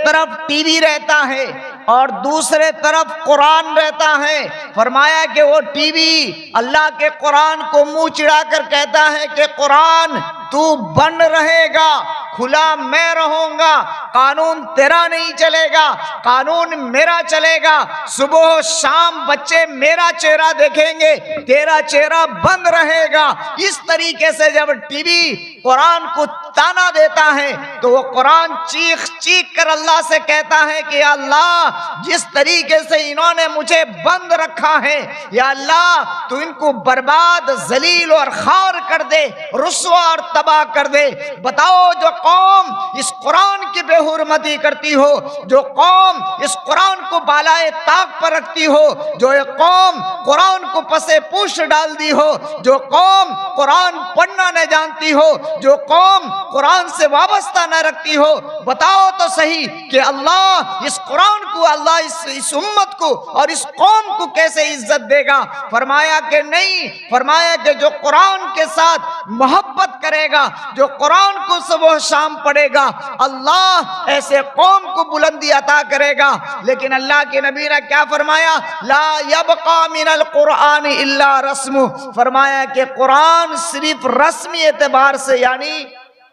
طرف T V رہتا ہے اور دوسرے طرف قرآن رہتا ہے. فرمایا کہ وہ ٹی وی اللہ کے قرآن کو منہ چڑھا کر کہتا ہے کہ قرآن تو بند رہے گا، کھلا میں رہوں گا، قانون تیرا نہیں چلے گا، قانون میرا چلے گا. صبح و شام بچے میرا چہرہ دیکھیں گے، تیرا چہرہ بند رہے گا. اس طریقے سے جب ٹی وی قرآن کو تانا دیتا ہے تو وہ قرآن چیخ چیخ کر اللہ سے کہتا ہے کہ یا اللہ جس طریقے سے انہوں نے مجھے بند رکھا ہے، یا اللہ تو ان کو برباد، ذلیل اور خوار کر دے، رسوا اور تباہ کر دے. بتاؤ جو قوم اس قرآن کی بے حرمتی کرتی ہو، جو قوم اس قرآن کو بالائے طاق پر رکھتی ہو، جو قوم قرآن کو پسے پوش ڈال دی ہو، جو قوم قرآن پڑھنا نہ جانتی ہو، جو قوم قرآن سے وابستہ نہ رکھتی ہو، بتاؤ تو صحیح کہ اللہ اس قرآن کو، اللہ اس امت کو اور اس قوم کو کیسے عزت دے گا؟ فرمایا کہ نہیں، فرمایا کہ جو قرآن کے ساتھ محبت کرے گا، جو قرآن کو صبح شام پڑھے گا، اللہ ایسے قوم کو بلندی عطا کرے گا. لیکن اللہ کے نبی نے کیا فرمایا؟ لا یبقى من القرآن الا رسم. فرمایا کہ قرآن صرف رسمی اعتبار سے یعنی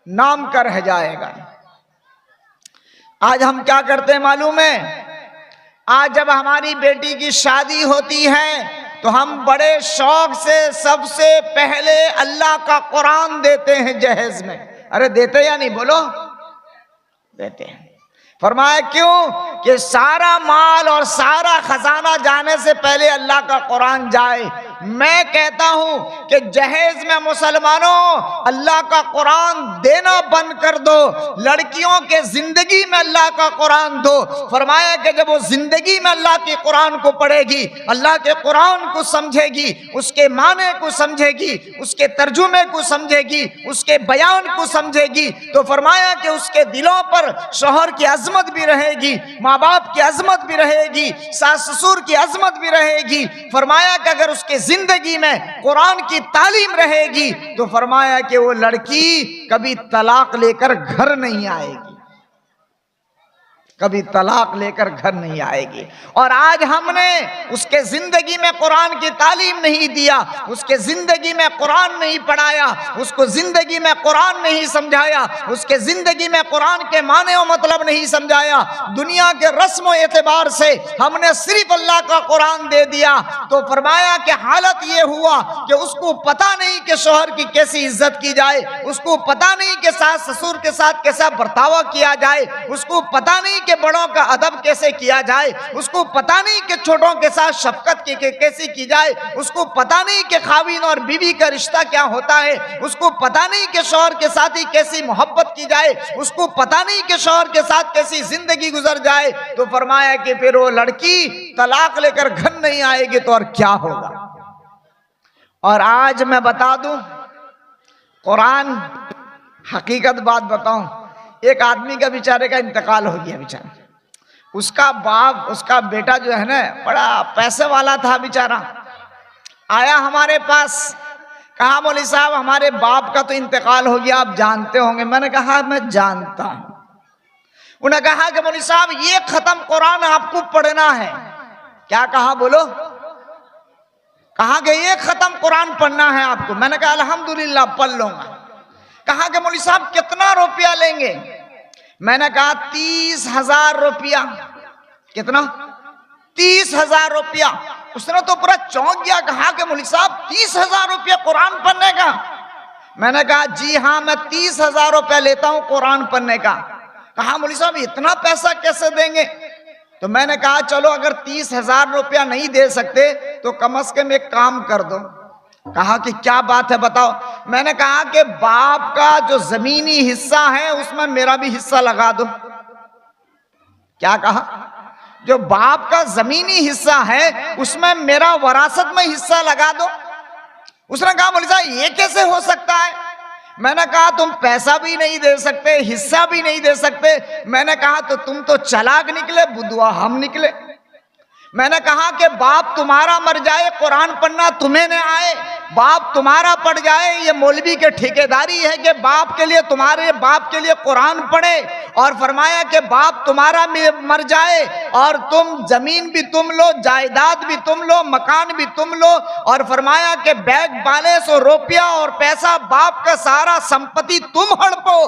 نام کا رہ جائے گا. آج ہم کیا کرتے ہیں معلوم ہے؟ آج جب ہماری بیٹی کی شادی ہوتی ہے تو ہم بڑے شوق سے سب سے پہلے اللہ کا قرآن دیتے ہیں جہیز میں. ارے دیتے یا نہیں بولو؟ دیتے ہیں. فرمایا کیوں؟ کہ سارا مال اور سارا خزانہ جانے سے پہلے اللہ کا قرآن جائے. میں کہتا ہوں کہ جہیز میں مسلمانوں اللہ کا قرآن دینا بند کر دو. لڑکیوں کے زندگی میں اللہ کا قرآن دو. فرمایا کہ جب وہ زندگی میں اللہ کے قرآن کو پڑھے گی، اللہ کے قرآن کو سمجھے گی، اس کے معنی کو سمجھے گی، اس کے ترجمے کو سمجھے گی، اس کے بیان کو سمجھے گی، تو فرمایا کہ اس کے دلوں پر شوہر کی عظمت بھی رہے گی، ماں باپ کی عظمت بھی رہے گی، ساس سسر کی عظمت بھی رہے گی. فرمایا کہ اگر اس کے زندگی میں قرآن کی تعلیم رہے گی تو فرمایا کہ وہ لڑکی کبھی طلاق لے کر گھر نہیں آئے گی، کبھی طلاق لے کر گھر نہیں آئے گی. اور آج ہم نے اس کے زندگی میں قرآن کی تعلیم نہیں دیا، اس کے زندگی میں قرآن نہیں پڑھایا، اس کو زندگی میں قرآن نہیں سمجھایا، اس کے زندگی میں قرآن کے معنی و مطلب نہیں سمجھایا. دنیا کے رسم و اعتبار سے ہم نے صرف اللہ کا قرآن دے دیا. تو فرمایا کہ حالت یہ ہوا کہ اس کو پتہ نہیں کہ شوہر کی کیسی عزت کی جائے، اس کو پتہ نہیں کہ ساس سسر کے ساتھ کیسا برتاوا کیا جائے، اس کو پتہ نہیں کہ بڑوں کا ادب کیسے کیا جائے، اس کو پتہ نہیں کہ چھوٹوں کے ساتھ شفقت کیسی کی جائے، اس کو پتہ نہیں کہ خاوند اور بیوی کا رشتہ کیا ہوتا ہے، اس کو پتہ نہیں کہ شوہر کے ساتھ ہی کیسی محبت کی جائے، اس کو پتہ نہیں کہ شوہر کے ساتھ کیسی زندگی گزر جائے. تو فرمایا کہ پھر وہ لڑکی طلاق لے کر گھر نہیں آئے گی تو اور کیا ہوگا. اور آج میں بتا دوں قرآن، حقیقت بات بتاؤں، ایک آدمی کا بیچارے کا انتقال ہو گیا. بیچارہ اس کا باپ، اس کا بیٹا جو ہے نا بڑا پیسے والا تھا بیچارہ، آیا ہمارے پاس، کہا مولوی صاحب ہمارے باپ کا تو انتقال ہو گیا، آپ جانتے ہوں گے. میں نے کہا میں جانتا ہوں. انہوں نے کہا کہ مولوی صاحب یہ ختم قرآن آپ کو پڑھنا ہے. کیا کہا بولو؟ کہا کہ یہ ختم قرآن پڑھنا ہے آپ کو. میں نے کہا الحمدللہ پڑھ لوں گا. کہا کہ مولوی صاحب کتنا روپیہ لیں گے؟ میں نے کہا 30,000 روپیہ. کتنا؟ 30,000 روپیہ. اس نے تو پورا چونک گیا. کہا کہ مولوی صاحب 30,000 روپیہ قرآن پڑھنے کا؟ میں نے کہا جی ہاں میں 30,000 روپیہ لیتا ہوں قرآن پڑھنے کا. کہا مولوی صاحب اتنا پیسہ کیسے دیں گے؟ تو میں نے کہا چلو اگر 30,000 روپیہ نہیں دے سکتے تو کم از کم ایک کام کر دو. کہا کہ کیا بات ہے بتاؤ. میں نے کہا کہ باپ کا جو زمینی حصہ ہے اس میں میرا بھی حصہ لگا دو. کیا کہا؟ جو باپ کا زمینی حصہ ہے اس میں میرا وراثت میں حصہ لگا دو. اس نے کہا مولوی صاحب یہ کیسے ہو سکتا ہے؟ میں نے کہا تم پیسہ بھی نہیں دے سکتے، حصہ بھی نہیں دے سکتے. میں نے کہا تو تم تو چلاک نکلے، بدوا ہم نکلے. میں نے کہا کہ باپ تمہارا مر جائے، قرآن پڑھنا تمہیں نہ آئے، باپ تمہارا پڑ جائے، یہ مولوی کے ٹھیکیداری ہے کہ باپ کے لیے تمہارے باپ کے لیے قرآن پڑھے، اور فرمایا کہ باپ تمہارا مر جائے اور تم زمین بھی تم لو، جائیداد بھی تم لو، مکان بھی تم لو، اور فرمایا کہ بینک بیلنس اور روپیہ اور پیسہ باپ کا سارا سمپتی تم ہڑپو،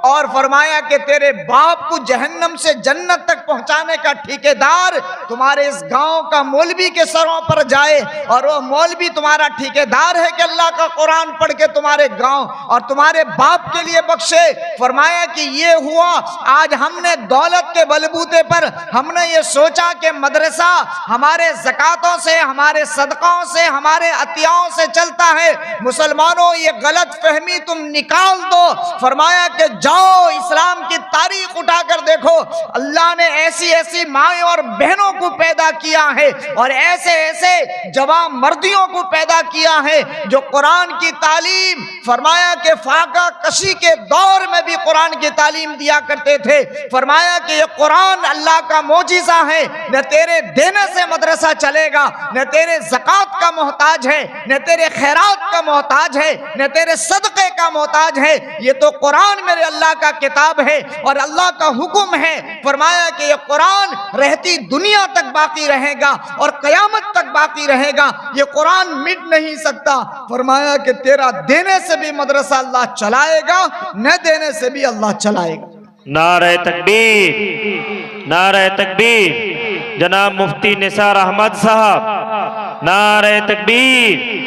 اور فرمایا کہ تیرے باپ کو جہنم سے جنت تک پہنچانے کا ٹھیکیدار تمہارے اس گاؤں کا مولوی کے سروں پر جائے، اور وہ مولوی تمہارا ٹھیکیدار ہے کہ اللہ کا قرآن پڑھ کے تمہارے گاؤں اور تمہارے باپ کے لیے بخشے۔ فرمایا کہ یہ ہوا، آج ہم نے دولت کے بلبوتے پر ہم نے یہ سوچا کہ مدرسہ ہمارے زکاتوں سے، ہمارے صدقوں سے، ہمارے عطیاؤں سے چلتا ہے۔ مسلمانوں، یہ غلط فہمی تم نکال دو۔ فرمایا کہ جاؤ اسلام کی تاریخ اٹھا کر دیکھو، اللہ نے ایسی ایسی مائیں اور بہنوں کو پیدا کیا ہے، اور ایسے ایسے جوان مردیوں کو پیدا کیا ہے جو قرآن کی تعلیم، فرمایا کہ فاقہ کشی کے دور میں بھی قرآن کی تعلیم دیا کرتے تھے۔ فرمایا کہ یہ قرآن اللہ کا معجزہ ہے، نہ تیرے دینے سے مدرسہ چلے گا، نہ تیرے زکات کا محتاج ہے، نہ تیرے خیرات کا محتاج ہے، نہ تیرے صدقے کا محتاج ہے، یہ تو قرآن میرے اللہ کا کتاب ہے اور اللہ کا حکم ہے۔ فرمایا کہ یہ قرآن رہتی دنیا تک باقی رہے گا اور قیامت تک باقی رہے گا، یہ قرآن مٹ نہیں سکتا۔ فرمایا کہ تیرا دینے سے بھی مدرسہ اللہ چلائے گا، نہ دینے سے بھی اللہ چلائے گا۔ نعرہ تکبیر، نعرہ تکبیر، جناب مفتی نثار احمد صاحب، نعرہ تکبیر۔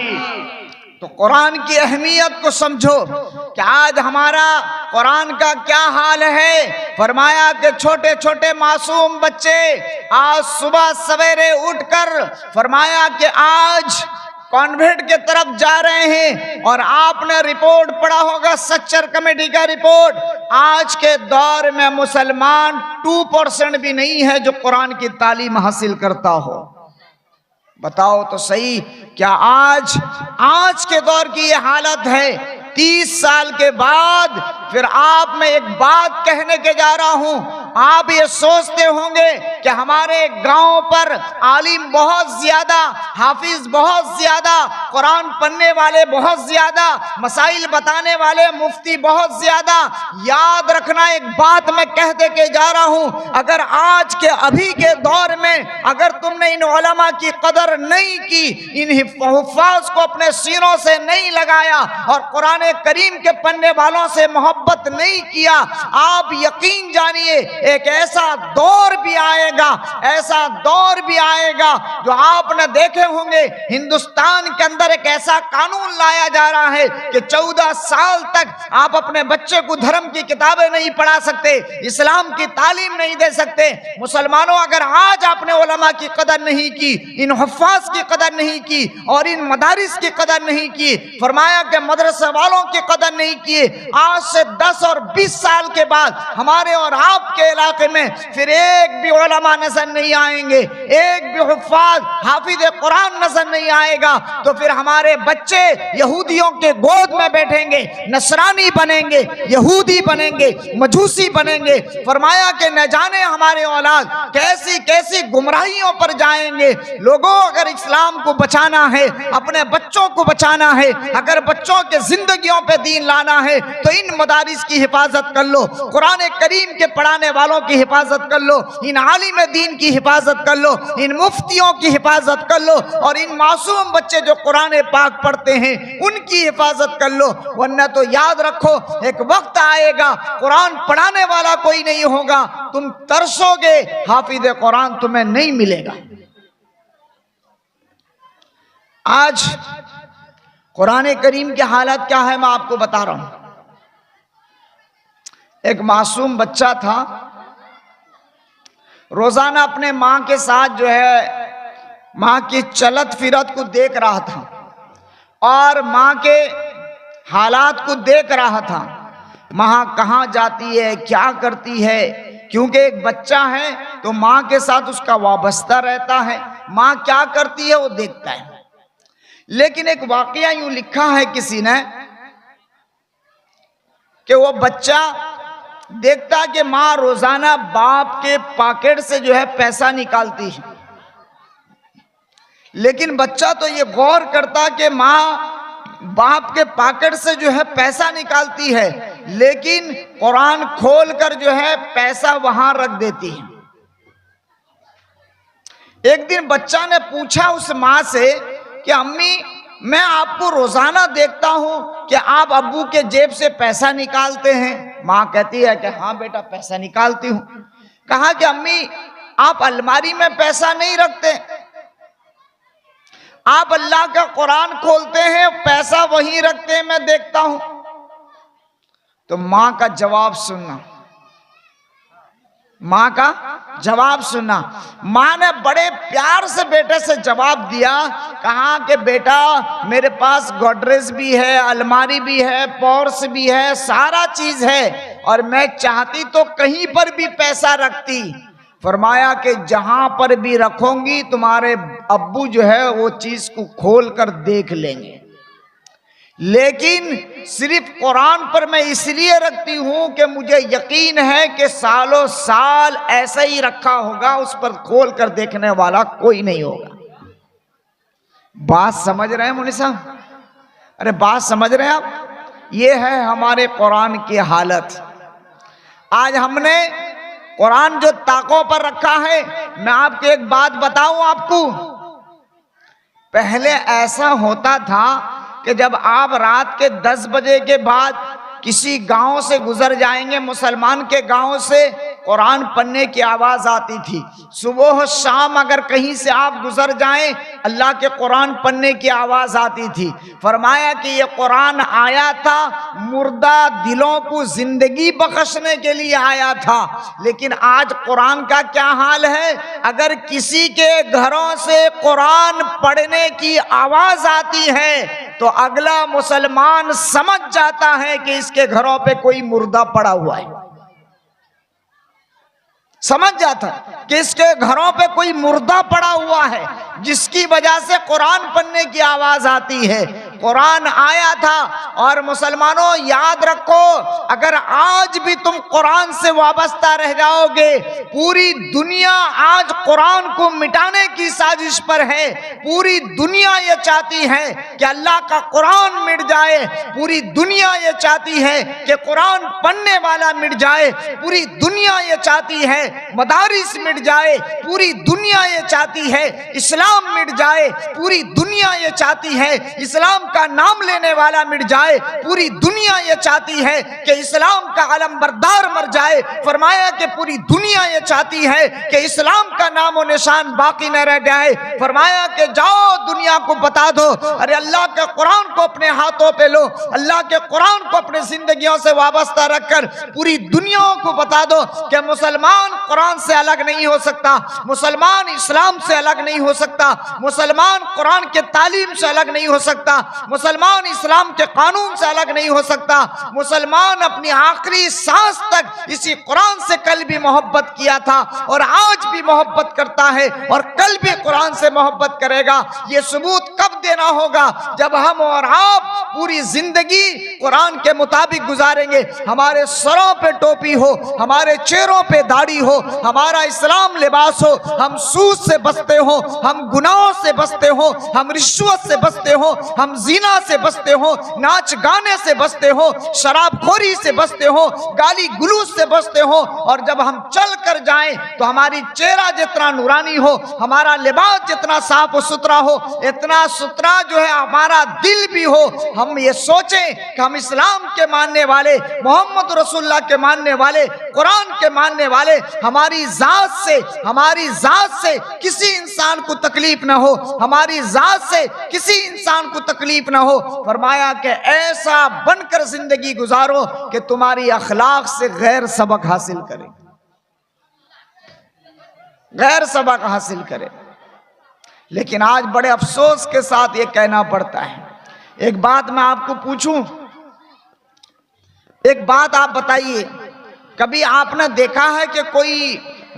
تو قرآن کی اہمیت کو سمجھو کہ آج ہمارا قرآن کا کیا حال ہے۔ فرمایا کہ چھوٹے چھوٹے معصوم بچے آج صبح سویرے اٹھ کر، فرمایا کہ آج کانوینٹ کے طرف جا رہے ہیں، اور آپ نے رپورٹ پڑھا ہوگا سچر کمیٹی کا رپورٹ، آج کے دور میں مسلمان 2% بھی نہیں ہے جو قرآن کی تعلیم حاصل کرتا ہو۔ بتاؤ تو صحیح، کیا آج کے دور کی یہ حالت ہے؟ 30 سال کے بعد پھر آپ میں ایک بات کہنے کے جا رہا ہوں، آپ یہ سوچتے ہوں گے کہ ہمارے گاؤں پر عالم بہت زیادہ، حافظ بہت زیادہ، قرآن پڑھنے والے بہت زیادہ، مسائل بتانے والے مفتی بہت زیادہ۔ یاد رکھنا، ایک بات میں کہتے کے جا رہا ہوں، اگر آج کے ابھی کے دور میں اگر تم نے ان علماء کی قدر نہیں کی، ان حفاظ کو اپنے سینوں سے نہیں لگایا اور قرآن کریم کے پڑھنے والوں سے محبت نہیں کیا، آپ یقین جانیے ایک ایسا دور بھی آئے گا، ایسا دور بھی آئے گا جو آپ نے دیکھے ہوں گے، ہندوستان کے اندر ایک ایسا قانون لایا جا رہا ہے کہ 14 سال تک آپ اپنے بچے کو دھرم کی کتابیں نہیں پڑھا سکتے، اسلام کی تعلیم نہیں دے سکتے۔ مسلمانوں، اگر آج آپ نے علماء کی قدر نہیں کی، ان حفاظ کی قدر نہیں کی اور ان مدارس کی قدر نہیں کی، فرمایا کہ مدرسہ والوں کی قدر نہیں کی، آج سے 10 اور 20 سال کے بعد ہمارے اور آپ کے علاقے میں پھر ایک بھی علماء نظر نہیں آئیں گے، ایک بھی حفاظ حافظ قرآن نظر نہیں آئے گا، تو پھر ہمارے بچے یہودیوں کے گود میں بیٹھیں گے، نصرانی بنیں گے، یہودی بنیں گے، مجوسی بنیں گے۔ فرمایا کہ نہ جانے ہمارے اولاد کیسی کیسی گمراہیوں پر جائیں گے۔ لوگوں، اگر اسلام کو بچانا ہے، اپنے بچوں کو بچانا ہے، اگر بچوں کے زندگیوں پہ دین لانا ہے تو ان مدارس کی حفاظت کر لو، قرآن کریم کے پڑھانے والوں کی حفاظت کر لو، ان عالم دین کی حفاظت کر لو، ان مفتیوں کی حفاظت کر لو، اور ان معصوم بچے جو قرآن پاک پڑھتے ہیں ان کی حفاظت کر لو، ورنہ تو یاد رکھو ایک وقت آئے گا قرآن پڑھانے والا کوئی نہیں ہوگا، تم ترسو گے، حافظ قرآن تمہیں نہیں ملے گا۔ آج قرآن کریم کی حالت کیا ہے میں آپ کو بتا رہا ہوں۔ ایک معصوم بچہ تھا، روزانہ اپنے ماں کے ساتھ جو ہے ماں کی چلت پھرت کو دیکھ رہا تھا اور ماں کے حالات کو دیکھ رہا تھا، ماں کہاں جاتی ہے، کیا کرتی ہے، کیونکہ ایک بچہ ہے تو ماں کے ساتھ اس کا وابستہ رہتا ہے، ماں کیا کرتی ہے وہ دیکھتا ہے۔ لیکن ایک واقعہ یوں لکھا ہے کسی نے کہ وہ بچہ دیکھتا کہ ماں روزانہ باپ کے پاکٹ سے جو ہے پیسہ نکالتی ہے، لیکن بچہ تو یہ غور کرتا کہ ماں باپ کے پاکٹ سے جو ہے پیسہ نکالتی ہے، لیکن قرآن کھول کر جو ہے پیسہ وہاں رکھ دیتی ہے۔ ایک دن بچہ نے پوچھا اس ماں سے کہ امی میں آپ کو روزانہ دیکھتا ہوں کہ آپ ابو کے جیب سے پیسہ نکالتے ہیں۔ ماں کہتی ہے کہ ہاں بیٹا پیسہ نکالتی ہوں۔ کہا کہ امی آپ الماری میں پیسہ نہیں رکھتے، آپ اللہ کا قرآن کھولتے ہیں پیسہ وہیں رکھتے ہیں، میں دیکھتا ہوں۔ تو ماں کا جواب سننا، ماں کا جواب سننا۔ ماں نے بڑے پیار سے بیٹے سے جواب دیا، کہا کہ بیٹا میرے پاس گوڈریج بھی ہے، الماری بھی ہے، پورس بھی ہے، سارا چیز ہے، اور میں چاہتی تو کہیں پر بھی پیسہ رکھتی۔ فرمایا کہ جہاں پر بھی رکھوں گی تمہارے ابو جو ہے وہ چیز کو کھول کر دیکھ لیں گے، لیکن صرف قرآن پر میں اس لیے رکھتی ہوں کہ مجھے یقین ہے کہ سالوں سال ایسا ہی رکھا ہوگا، اس پر کھول کر دیکھنے والا کوئی نہیں ہوگا۔ بات سمجھ رہے ہیں مولوی صاحب؟ ارے بات سمجھ رہے ہیں آپ؟ یہ ہے ہمارے قرآن کی حالت۔ آج ہم نے قرآن جو طاقوں پر رکھا ہے، میں آپ کو ایک بات بتاؤں آپ کو، پہلے ایسا ہوتا تھا کہ جب آپ رات کے 10 بجے کے بعد کسی گاؤں سے گزر جائیں گے، مسلمان کے گاؤں سے، قرآن پڑھنے کی آواز آتی تھی۔ صبح و شام اگر کہیں سے آپ گزر جائیں، اللہ کے قرآن پڑھنے کی آواز آتی تھی۔ فرمایا کہ یہ قرآن آیا تھا مردہ دلوں کو زندگی بخشنے کے لیے آیا تھا، لیکن آج قرآن کا کیا حال ہے؟ اگر کسی کے گھروں سے قرآن پڑھنے کی آواز آتی ہے تو اگلا مسلمان سمجھ جاتا ہے کہ اس کے گھروں پہ کوئی مردہ پڑا ہوا ہے، سمجھ جاتا کہ اس کے گھروں پہ کوئی مردہ پڑا ہوا ہے، جس کی وجہ سے قرآن پڑھنے کی آواز آتی ہے۔ قرآن آیا تھا، اور مسلمانوں یاد رکھو، اگر آج بھی تم قرآن سے وابستہ رہ جاؤ گے، پوری دنیا آج قرآن کو مٹانے کی سازش پر ہے۔ پوری دنیا یہ چاہتی ہے کہ اللہ کا قرآن مٹ جائے، پوری دنیا یہ چاہتی ہے کہ قرآن پڑھنے والا مٹ جائے، پوری دنیا یہ چاہتی ہے مدارس مٹ جائے، پوری دنیا یہ چاہتی ہے اسلام مٹ جائے، پوری دنیا یہ چاہتی ہے اسلام کا نام لینے والا مٹ جائے، پوری دنیا یہ چاہتی ہے کہ اسلام کا علم بردار مر جائے۔ فرمایا کہ پوری دنیا یہ چاہتی ہے کہ اسلام کا نام و نشان باقی نہ رہ جائے۔ فرمایا کہ جاؤ دنیا کو بتا دو، ارے اللہ کے قرآن کو اپنے ہاتھوں پہ لو، اللہ کے قرآن کو اپنے زندگیوں سے وابستہ رکھ کر پوری دنیا کو بتا دو کہ مسلمان قرآن سے الگ نہیں ہو سکتا، مسلمان اسلام سے الگ نہیں ہو سکتا، مسلمان قرآن کے تعلیم سے الگ نہیں ہو سکتا، مسلمان اسلام کے قانون سے الگ نہیں ہو سکتا، مسلمان اپنی آخری سانس تک اسی قرآن سے کل بھی محبت کیا تھا اور آج بھی محبت کرتا ہے اور کل بھی قرآن سے محبت کرے گا۔ یہ ثبوت کب دینا ہوگا؟ جب ہم اور آپ پوری زندگی قرآن کے مطابق گزاریں گے، ہمارے سروں پہ ٹوپی ہو، ہمارے چہروں پہ داڑھی ہو، ہمارا اسلام لباس ہو، ہم سود سے بچتے ہوں، ہم گناہوں سے بچتے ہوں، ہم رشوت سے بچتے ہوں، ہم زنا سے بچتے ہوں، ناچ گانے سے بچتے ہوں، شراب خوری سے بچتے ہوں، گالی گلوچ سے بچتے ہوں، اور جب ہم چل کر جائیں تو ہماری چہرہ جتنا نورانی ہو، ہمارا لباس جتنا صاف و ستھرا ہو، اتنا ستھرا جو ہے ہمارا دل بھی ہو۔ ہم یہ سوچیں کہ ہم اسلام کے ماننے والے، محمد رسول اللہ کے ماننے والے، قرآن کے ماننے والے، ہماری ذات سے کسی انسان کو تکلیف نہ ہو، ہماری ذات سے کسی انسان کو تکلیف نہ ہو۔ فرمایا کہ ایسا بن کر زندگی گزارو کہ تمہاری اخلاق سے غیر سبق حاصل کرے، غیر سبق حاصل کرے۔ لیکن آج بڑے افسوس کے ساتھ یہ کہنا پڑتا ہے۔ ایک بات میں آپ کو پوچھوں، ایک بات آپ بتائیے، کبھی آپ نے دیکھا ہے کہ کوئی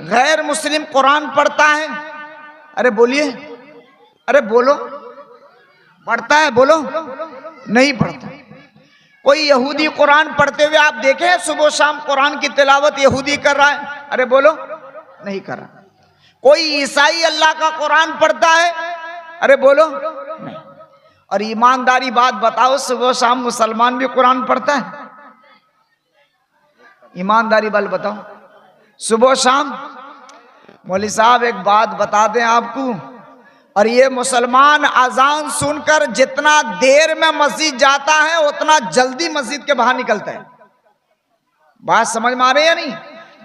غیر مسلم قرآن پڑھتا ہے؟ ارے بولیے، ارے بولو، پڑھتا ہے؟ بولو، نہیں پڑھتا۔ کوئی یہودی قرآن پڑھتے ہوئے آپ دیکھیں صبح و شام قرآن کی تلاوت یہودی کر رہا ہے؟ ارے بولو، نہیں کر رہا۔ کوئی عیسائی اللہ کا قرآن پڑھتا ہے؟ ارے بولو، نہیں۔ اور ایمانداری بات بتاؤ، صبح شام مسلمان بھی قرآن پڑھتا ہے؟ ایمانداری بل بتاؤ، صبح شام؟ مولوی صاحب ایک بات بتا دیں آپ کو، اور یہ مسلمان اذان سن کر جتنا دیر میں مسجد جاتا ہے اتنا جلدی مسجد کے باہر نکلتا ہے. بات سمجھ میں آ رہی ہے نہیں؟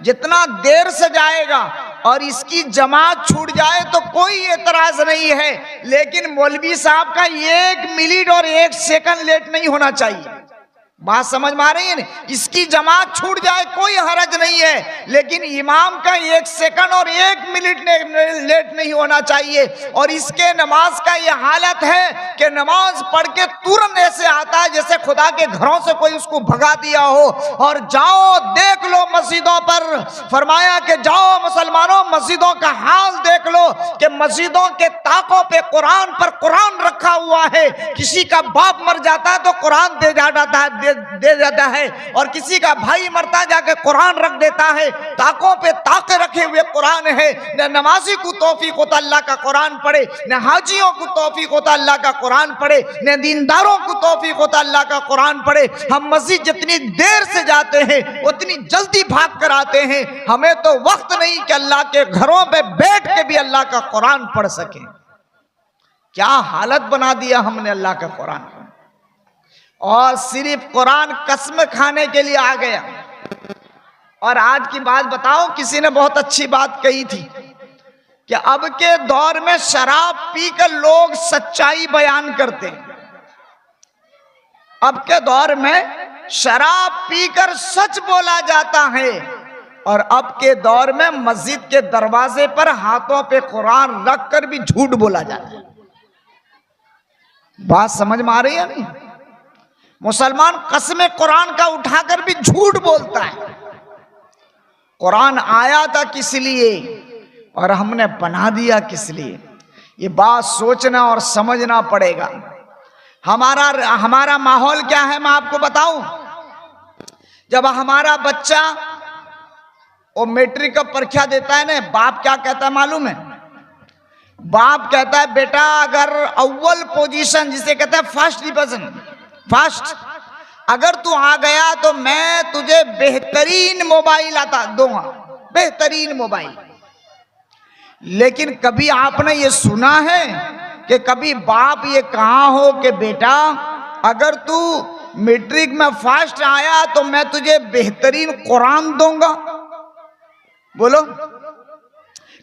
جتنا دیر سے جائے گا اور اس کی جماعت چھوٹ جائے تو کوئی اعتراض نہیں ہے، لیکن مولوی صاحب کا 1 منٹ اور 1 سیکنڈ لیٹ نہیں ہونا چاہیے. بات سمجھ میں آ رہی ہے نا؟ اس کی جماعت چھوٹ جائے کوئی حرج نہیں ہے، لیکن امام کا 1 سیکنڈ اور 1 منٹ لیٹ نہیں ہونا چاہیے. اور اس کے نماز کا یہ حالت ہے کہ نماز پڑھ کے تورن ایسے آتا ہے جیسے خدا کے گھروں سے کوئی اس کو بھگا دیا ہو. اور جاؤ دیکھ لو مسجدوں پر، فرمایا کہ جاؤ مسلمانوں مسجدوں کا حال دیکھ لو کہ مسجدوں کے طاقوں پہ قرآن پر قرآن رکھا ہوا ہے. کسی کا باپ مر جاتا ہے تو قرآن دے جاتا ہے، اور کسی کا بھائی مرتا جا کے قرآن رکھ دیتا ہے. طاقوں پہ طاقے رکھے ہوئے قرآن ہے. نہ نمازی کو توفیق ہوتا اللہ کا قرآن پڑھے، نہ حاجیوں کو توفیق ہوتا اللہ کا قرآن پڑھے، نہ دینداروں کو توفیق ہوتا اللہ کا قرآن پڑھے. ہم مسجد جتنی دیر سے جاتے ہیں اتنی جلدی بھاگ کر آتے ہیں. ہمیں تو وقت نہیں کہ اللہ کے گھروں پہ بیٹھ کے بھی اللہ کا قرآن پڑھ سکیں. کیا حالت بنا دیا ہم نے اللہ کا قرآن، اور صرف قرآن قسم کھانے کے لیے آ گیا. اور آج کی بات بتاؤ، کسی نے بہت اچھی بات کہی تھی کہ اب کے دور میں شراب پی کر لوگ سچائی بیان کرتے ہیں. اب کے دور میں شراب پی کر سچ بولا جاتا ہے، اور اب کے دور میں مسجد کے دروازے پر ہاتھوں پہ قرآن رکھ کر بھی جھوٹ بولا جاتا ہے. بات سمجھ میں آ رہی ہے نہیں؟ مسلمان قسم قرآن کا اٹھا کر بھی جھوٹ بولتا ہے. قرآن آیا تھا کس لیے اور ہم نے بنا دیا کس لیے؟ یہ بات سوچنا اور سمجھنا پڑے گا. ہمارا ماحول کیا ہے میں آپ کو بتاؤں. جب ہمارا بچہ وہ میٹرک کا پریکھا دیتا ہے نا، باپ کیا کہتا ہے معلوم ہے؟ باپ کہتا ہے بیٹا اگر اول پوزیشن جسے کہتا ہے فرسٹ ڈویژن، فرسٹ اگر تو آ گیا تو میں تجھے بہترین موبائل دوں گا، بہترین موبائل. لیکن کبھی آپ نے یہ سنا ہے کہ کبھی باپ یہ کہا ہو کہ بیٹا اگر تو میٹرک میں فرسٹ آیا تو میں تجھے بہترین قرآن دوں گا؟ بولو،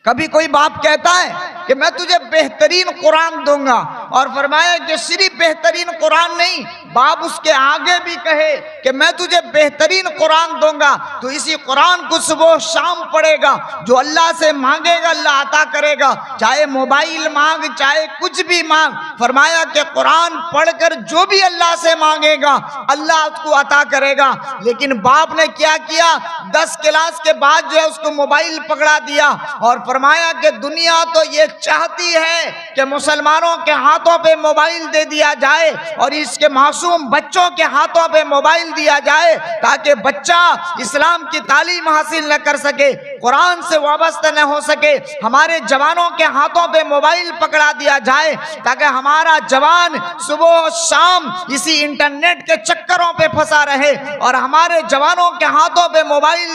کبھی کوئی باپ کہتا ہے کہ میں تجھے بہترین قرآن دوں گا؟ اور فرمایا کہ صرف بہترین قرآن نہیں، باپ اس کے آگے بھی کہے کہ میں تجھے بہترین قرآن دوں گا تو اسی قرآن کو صبح شام پڑھے گا. جو اللہ سے مانگے گا اللہ عطا کرے گا، چاہے موبائل مانگ چاہے کچھ بھی مانگ. فرمایا کہ قرآن پڑھ کر جو بھی اللہ سے مانگے گا اللہ اس کو عطا کرے گا. لیکن باپ نے کیا کیا؟ 10 کلاس کے بعد جو ہے اس کو موبائل پکڑا دیا، اور فرمایا کہ دنیا تو یہ چاہتی ہے کہ مسلمانوں کے ہاتھوں پہ موبائل دے دیا جائے اور اس کے معصوم بچوں کے ہاتھوں پہ موبائل دیا جائے تاکہ بچہ اسلام کی تعلیم حاصل نہ کر سکے، قرآن سے وابستہ نہ ہو سکے. ہمارے جوانوں کے ہاتھوں پہ موبائل پکڑا دیا جائے تاکہ ہمارا جوان صبح و شام اسی انٹرنیٹ کے چکروں پہ پھنسا رہے، اور ہمارے جوانوں کے ہاتھوں پہ موبائل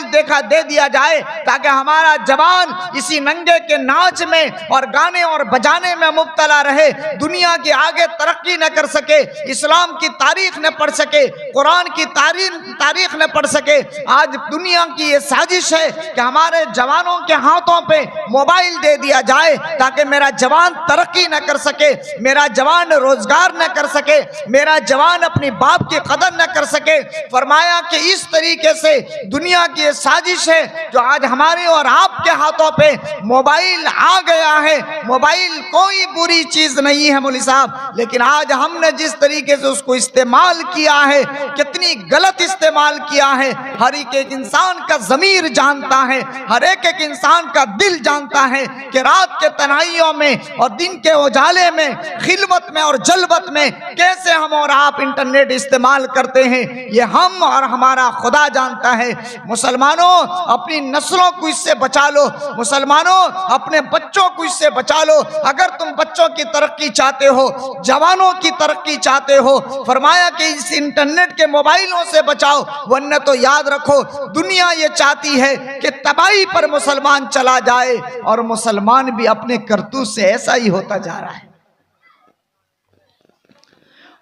دے دیا جائے تاکہ ہمارا جوان اسی ننگے کے ناچ میں اور گانے اور بجانے میں مبتلا رہے، دنیا کی آگے ترقی نہ کر سکے، اسلام کی تاریخ نہ پڑھ سکے، قرآن کی تاریخ نہ پڑھ سکے. آج دنیا کی یہ سازش ہے کہ ہمارے جوانوں کے ہاتھوں پہ موبائل دے دیا جائے تاکہ میرا جوان ترقی نہ کر سکے، میرا جوان روزگار نہ کر سکے، میرا جوان اپنی باپ کی قدر نہ کر سکے. فرمایا کہ اس طریقے سے دنیا کی یہ سازش ہے جو آج ہمارے اور آپ کے ہاتھوں پہ موبائل آ گیا ہے. موبائل کوئی بری چیز نہیں ہے مولوی صاحب، لیکن آج ہم نے جس طریقے سے اس کو استعمال کیا ہے کتنی غلط استعمال کیا ہے ہر ایک انسان کا ضمیر جانتا ہے، ہر ایک انسان کا دل جانتا ہے کہ رات کے تنہائیوں میں اور دن کے اجالے میں، خلوت میں اور جلوت میں کیسے ہم اور آپ انٹرنیٹ استعمال کرتے ہیں، یہ ہم اور ہمارا خدا جانتا ہے۔ مسلمانوں اپنی نسلوں کو اس سے بچا لو، مسلمانوں اپنے بچوں کو اس سے بچا لو۔ اگر تم بچوں کی ترقی چاہتے ہو، جوانوں کی ترقی چاہتے ہو، فرمایا کہ اس انٹرنیٹ کے موبائلوں سے بچاؤ، ورنہ تو یاد رکھو دنیا یہ چاہتی ہے کہ تباہی پر مسلمان چلا جائے، اور مسلمان بھی اپنے کرتوت سے ایسا ہی ہوتا جا رہا ہے۔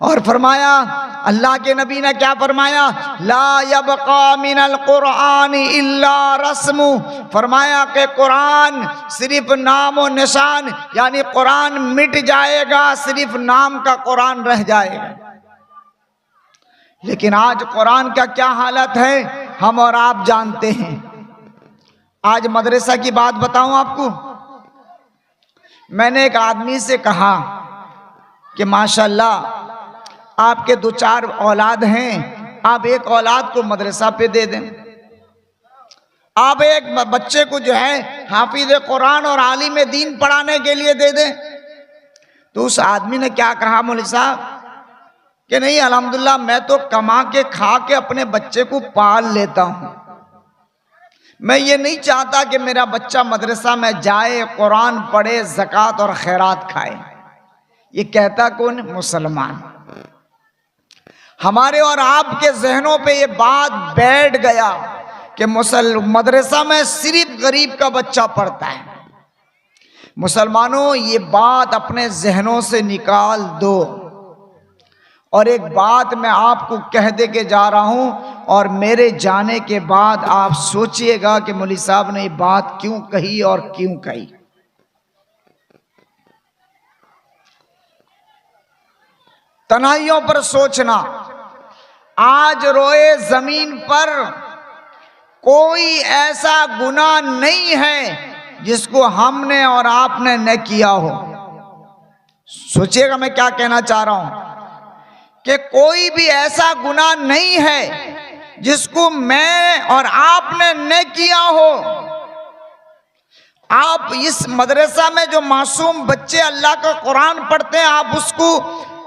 اور فرمایا اللہ کے نبی نے کیا فرمایا؟ لا یبقى من القرآن الا رسم، فرمایا کہ قرآن صرف نام و نشان، یعنی قرآن مٹ جائے گا، صرف نام کا قرآن رہ جائے گا۔ لیکن آج قرآن کا کیا حالت ہے ہم اور آپ جانتے ہیں۔ آج مدرسہ کی بات بتاؤں آپ کو، میں نے ایک آدمی سے کہا کہ ماشاءاللہ آپ کے 2-4 اولاد ہیں، آپ ایک اولاد کو مدرسہ پہ دے دیں، آپ ایک بچے کو جو ہے حافظ قرآن اور عالم دین پڑھانے کے لیے دے دیں۔ تو اس آدمی نے کیا کہا مولوی صاحب کہ نہیں الحمدللہ میں تو کما کے کھا کے اپنے بچے کو پال لیتا ہوں، میں یہ نہیں چاہتا کہ میرا بچہ مدرسہ میں جائے، قرآن پڑھے، زکوٰۃ اور خیرات کھائے۔ یہ کہتا کون؟ مسلمان۔ ہمارے اور آپ کے ذہنوں پہ یہ بات بیٹھ گیا کہ مدرسہ میں صرف غریب کا بچہ پڑھتا ہے۔ مسلمانوں یہ بات اپنے ذہنوں سے نکال دو، اور ایک بات میں آپ کو کہہ دے کے جا رہا ہوں، اور میرے جانے کے بعد آپ سوچئے گا کہ مولوی صاحب نے یہ بات کیوں کہی اور کیوں کہی۔ تنہائیوں پر سوچنا، آج روئے زمین پر کوئی ایسا گناہ نہیں ہے جس کو ہم نے اور آپ نے نہ کیا ہو۔ سوچئے گا میں کیا کہنا چاہ رہا ہوں، کہ کوئی بھی ایسا گناہ نہیں ہے جس کو میں اور آپ نے نہ کیا ہو۔ آپ اس مدرسہ میں جو معصوم بچے اللہ کا قرآن پڑھتے ہیں، آپ اس کو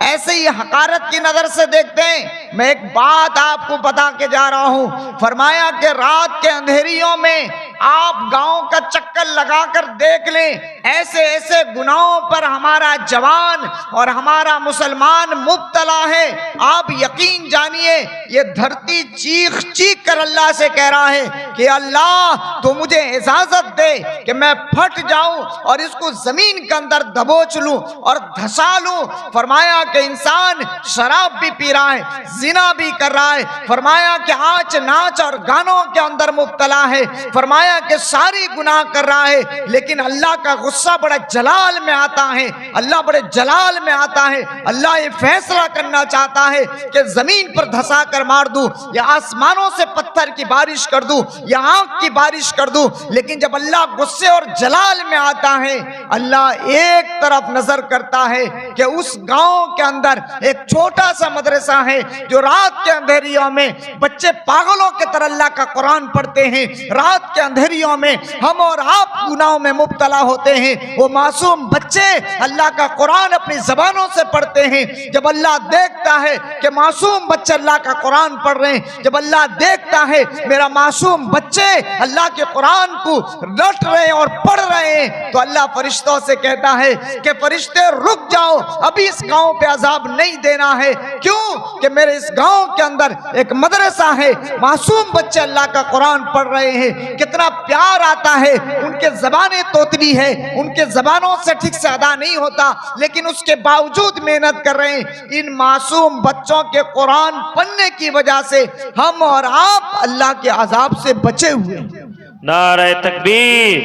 ایسے ہی حقارت کی نظر سے دیکھتے ہیں۔ میں ایک بات آپ کو بتا کے جا رہا ہوں، فرمایا کہ رات کے اندھیریوں میں آپ گاؤں کا چکر لگا کر دیکھ لیں، ایسے ایسے گناہوں پر ہمارا جوان اور ہمارا مسلمان مبتلا ہے۔ آپ یقین جانیے یہ دھرتی چیخ چیخ کر اللہ سے کہہ رہا ہے کہ اللہ تو مجھے اجازت دے کہ میں پھٹ جاؤں اور اس کو زمین کے اندر دبوچ لوں اور دھسا لوں۔ فرمایا کہ انسان شراب بھی پی رہا ہے، زنا بھی کر رہا ہے، فرمایا کہ آج ناچ اور گانوں کے اندر مبتلا ہے، فرمایا کہ ساری گناہ کر رہا ہے، لیکن اللہ کا غصہ بڑے جلال میں آتا ہے، اللہ بڑے جلال میں آتا ہے۔ اللہ یہ فیصلہ کرنا چاہتا ہے کہ زمین پر دھسا کر مار دوں، یا آسمانوں سے پتھر کی بارش کر دوں، یا آنکھ کی بارش کر دوں، لیکن جب اللہ غصے اور جلال میں آتا ہے، اللہ ایک طرف نظر کرتا ہے کہ اس گاؤں کے اندر ایک چھوٹا سا مدرسہ ہے جو رات کے اندھیریوں میں بچے پاگلوں کے طرح اللہ کا قرآن پڑھتے ہیں، رات کے اندھیریوں میں ہم اور آپ گناہوں میں مبتلا ہوتے ہیں، وہ معصوم بچے اللہ کا قرآن اپنی زبانوں سے پڑھتے ہیں۔ جب اللہ دیکھتا ہے کہ معصوم بچے اللہ کا قرآن پڑھ رہے ہیں، جب اللہ دیکھتا ہے میرا معصوم بچے اللہ کے قرآن کو رٹ رہے ہیں اور پڑھ رہے ہیں، تو اللہ فرشتوں سے کہتا ہے کہ فرشتے رک جاؤ، ابھی اس گاؤں پہ عذاب نہیں دینا ہے۔ کیوں کہ میرے اس گاؤں کے اندر ایک مدرسہ ہے، معصوم بچے اللہ کا قرآن پڑھ رہے ہیں۔ کتنا پیار آتا ہے، ان کے زبانیں توتلی ہے، ان کے زبانوں سے ٹھیک سے ادا نہیں ہوتا، لیکن اس کے باوجود محنت کر رہے ہیں۔ ان معصوم بچوں کے قرآن پڑھنے کی وجہ سے ہم اور آپ اللہ کے عذاب سے بچے ہوئے ہیں۔ نعرہ تکبیر،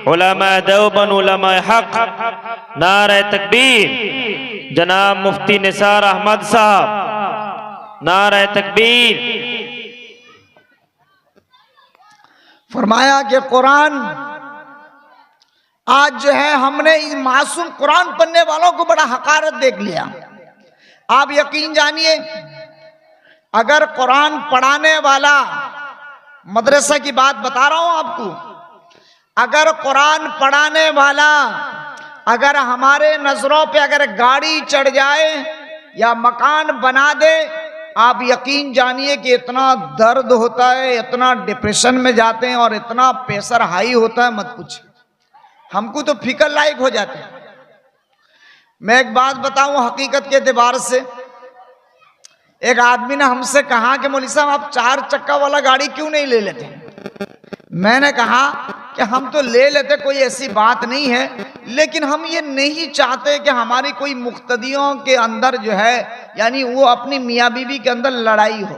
علماء دیوبند، علماء حق، نعرہ تکبیر، جناب مفتی نثار احمد صاحب، نعرہ تکبیر۔ فرمایا کہ قرآن آج جو ہے ہم نے معصوم قرآن پڑھنے والوں کو بڑا حقارت دیکھ لیا، آپ یقین جانیے اگر قرآن پڑھانے والا مدرسہ کی بات بتا رہا ہوں آپ کو، اگر قرآن پڑھانے والا اگر ہمارے نظروں پہ اگر گاڑی چڑھ جائے یا مکان بنا دے، آپ یقین جانیے کہ اتنا درد ہوتا ہے، اتنا ڈپریشن میں جاتے ہیں اور اتنا پریشر ہائی ہوتا ہے مت پوچھ، ہم کو تو فکر لائق ہو جاتے ہیں۔ میں ایک بات بتاؤں حقیقت کے اعتبار سے، ایک آدمی نے ہم سے کہا کہ مولوی صاحب آپ 4 چکا والا گاڑی کیوں نہیں لے لیتے؟ میں نے کہا کہ ہم تو لے لیتے، کوئی ایسی بات نہیں ہے، لیکن ہم یہ نہیں چاہتے کہ ہماری کوئی مقتدیوں کے اندر جو ہے یعنی وہ اپنی میاں بیوی کے اندر لڑائی ہو۔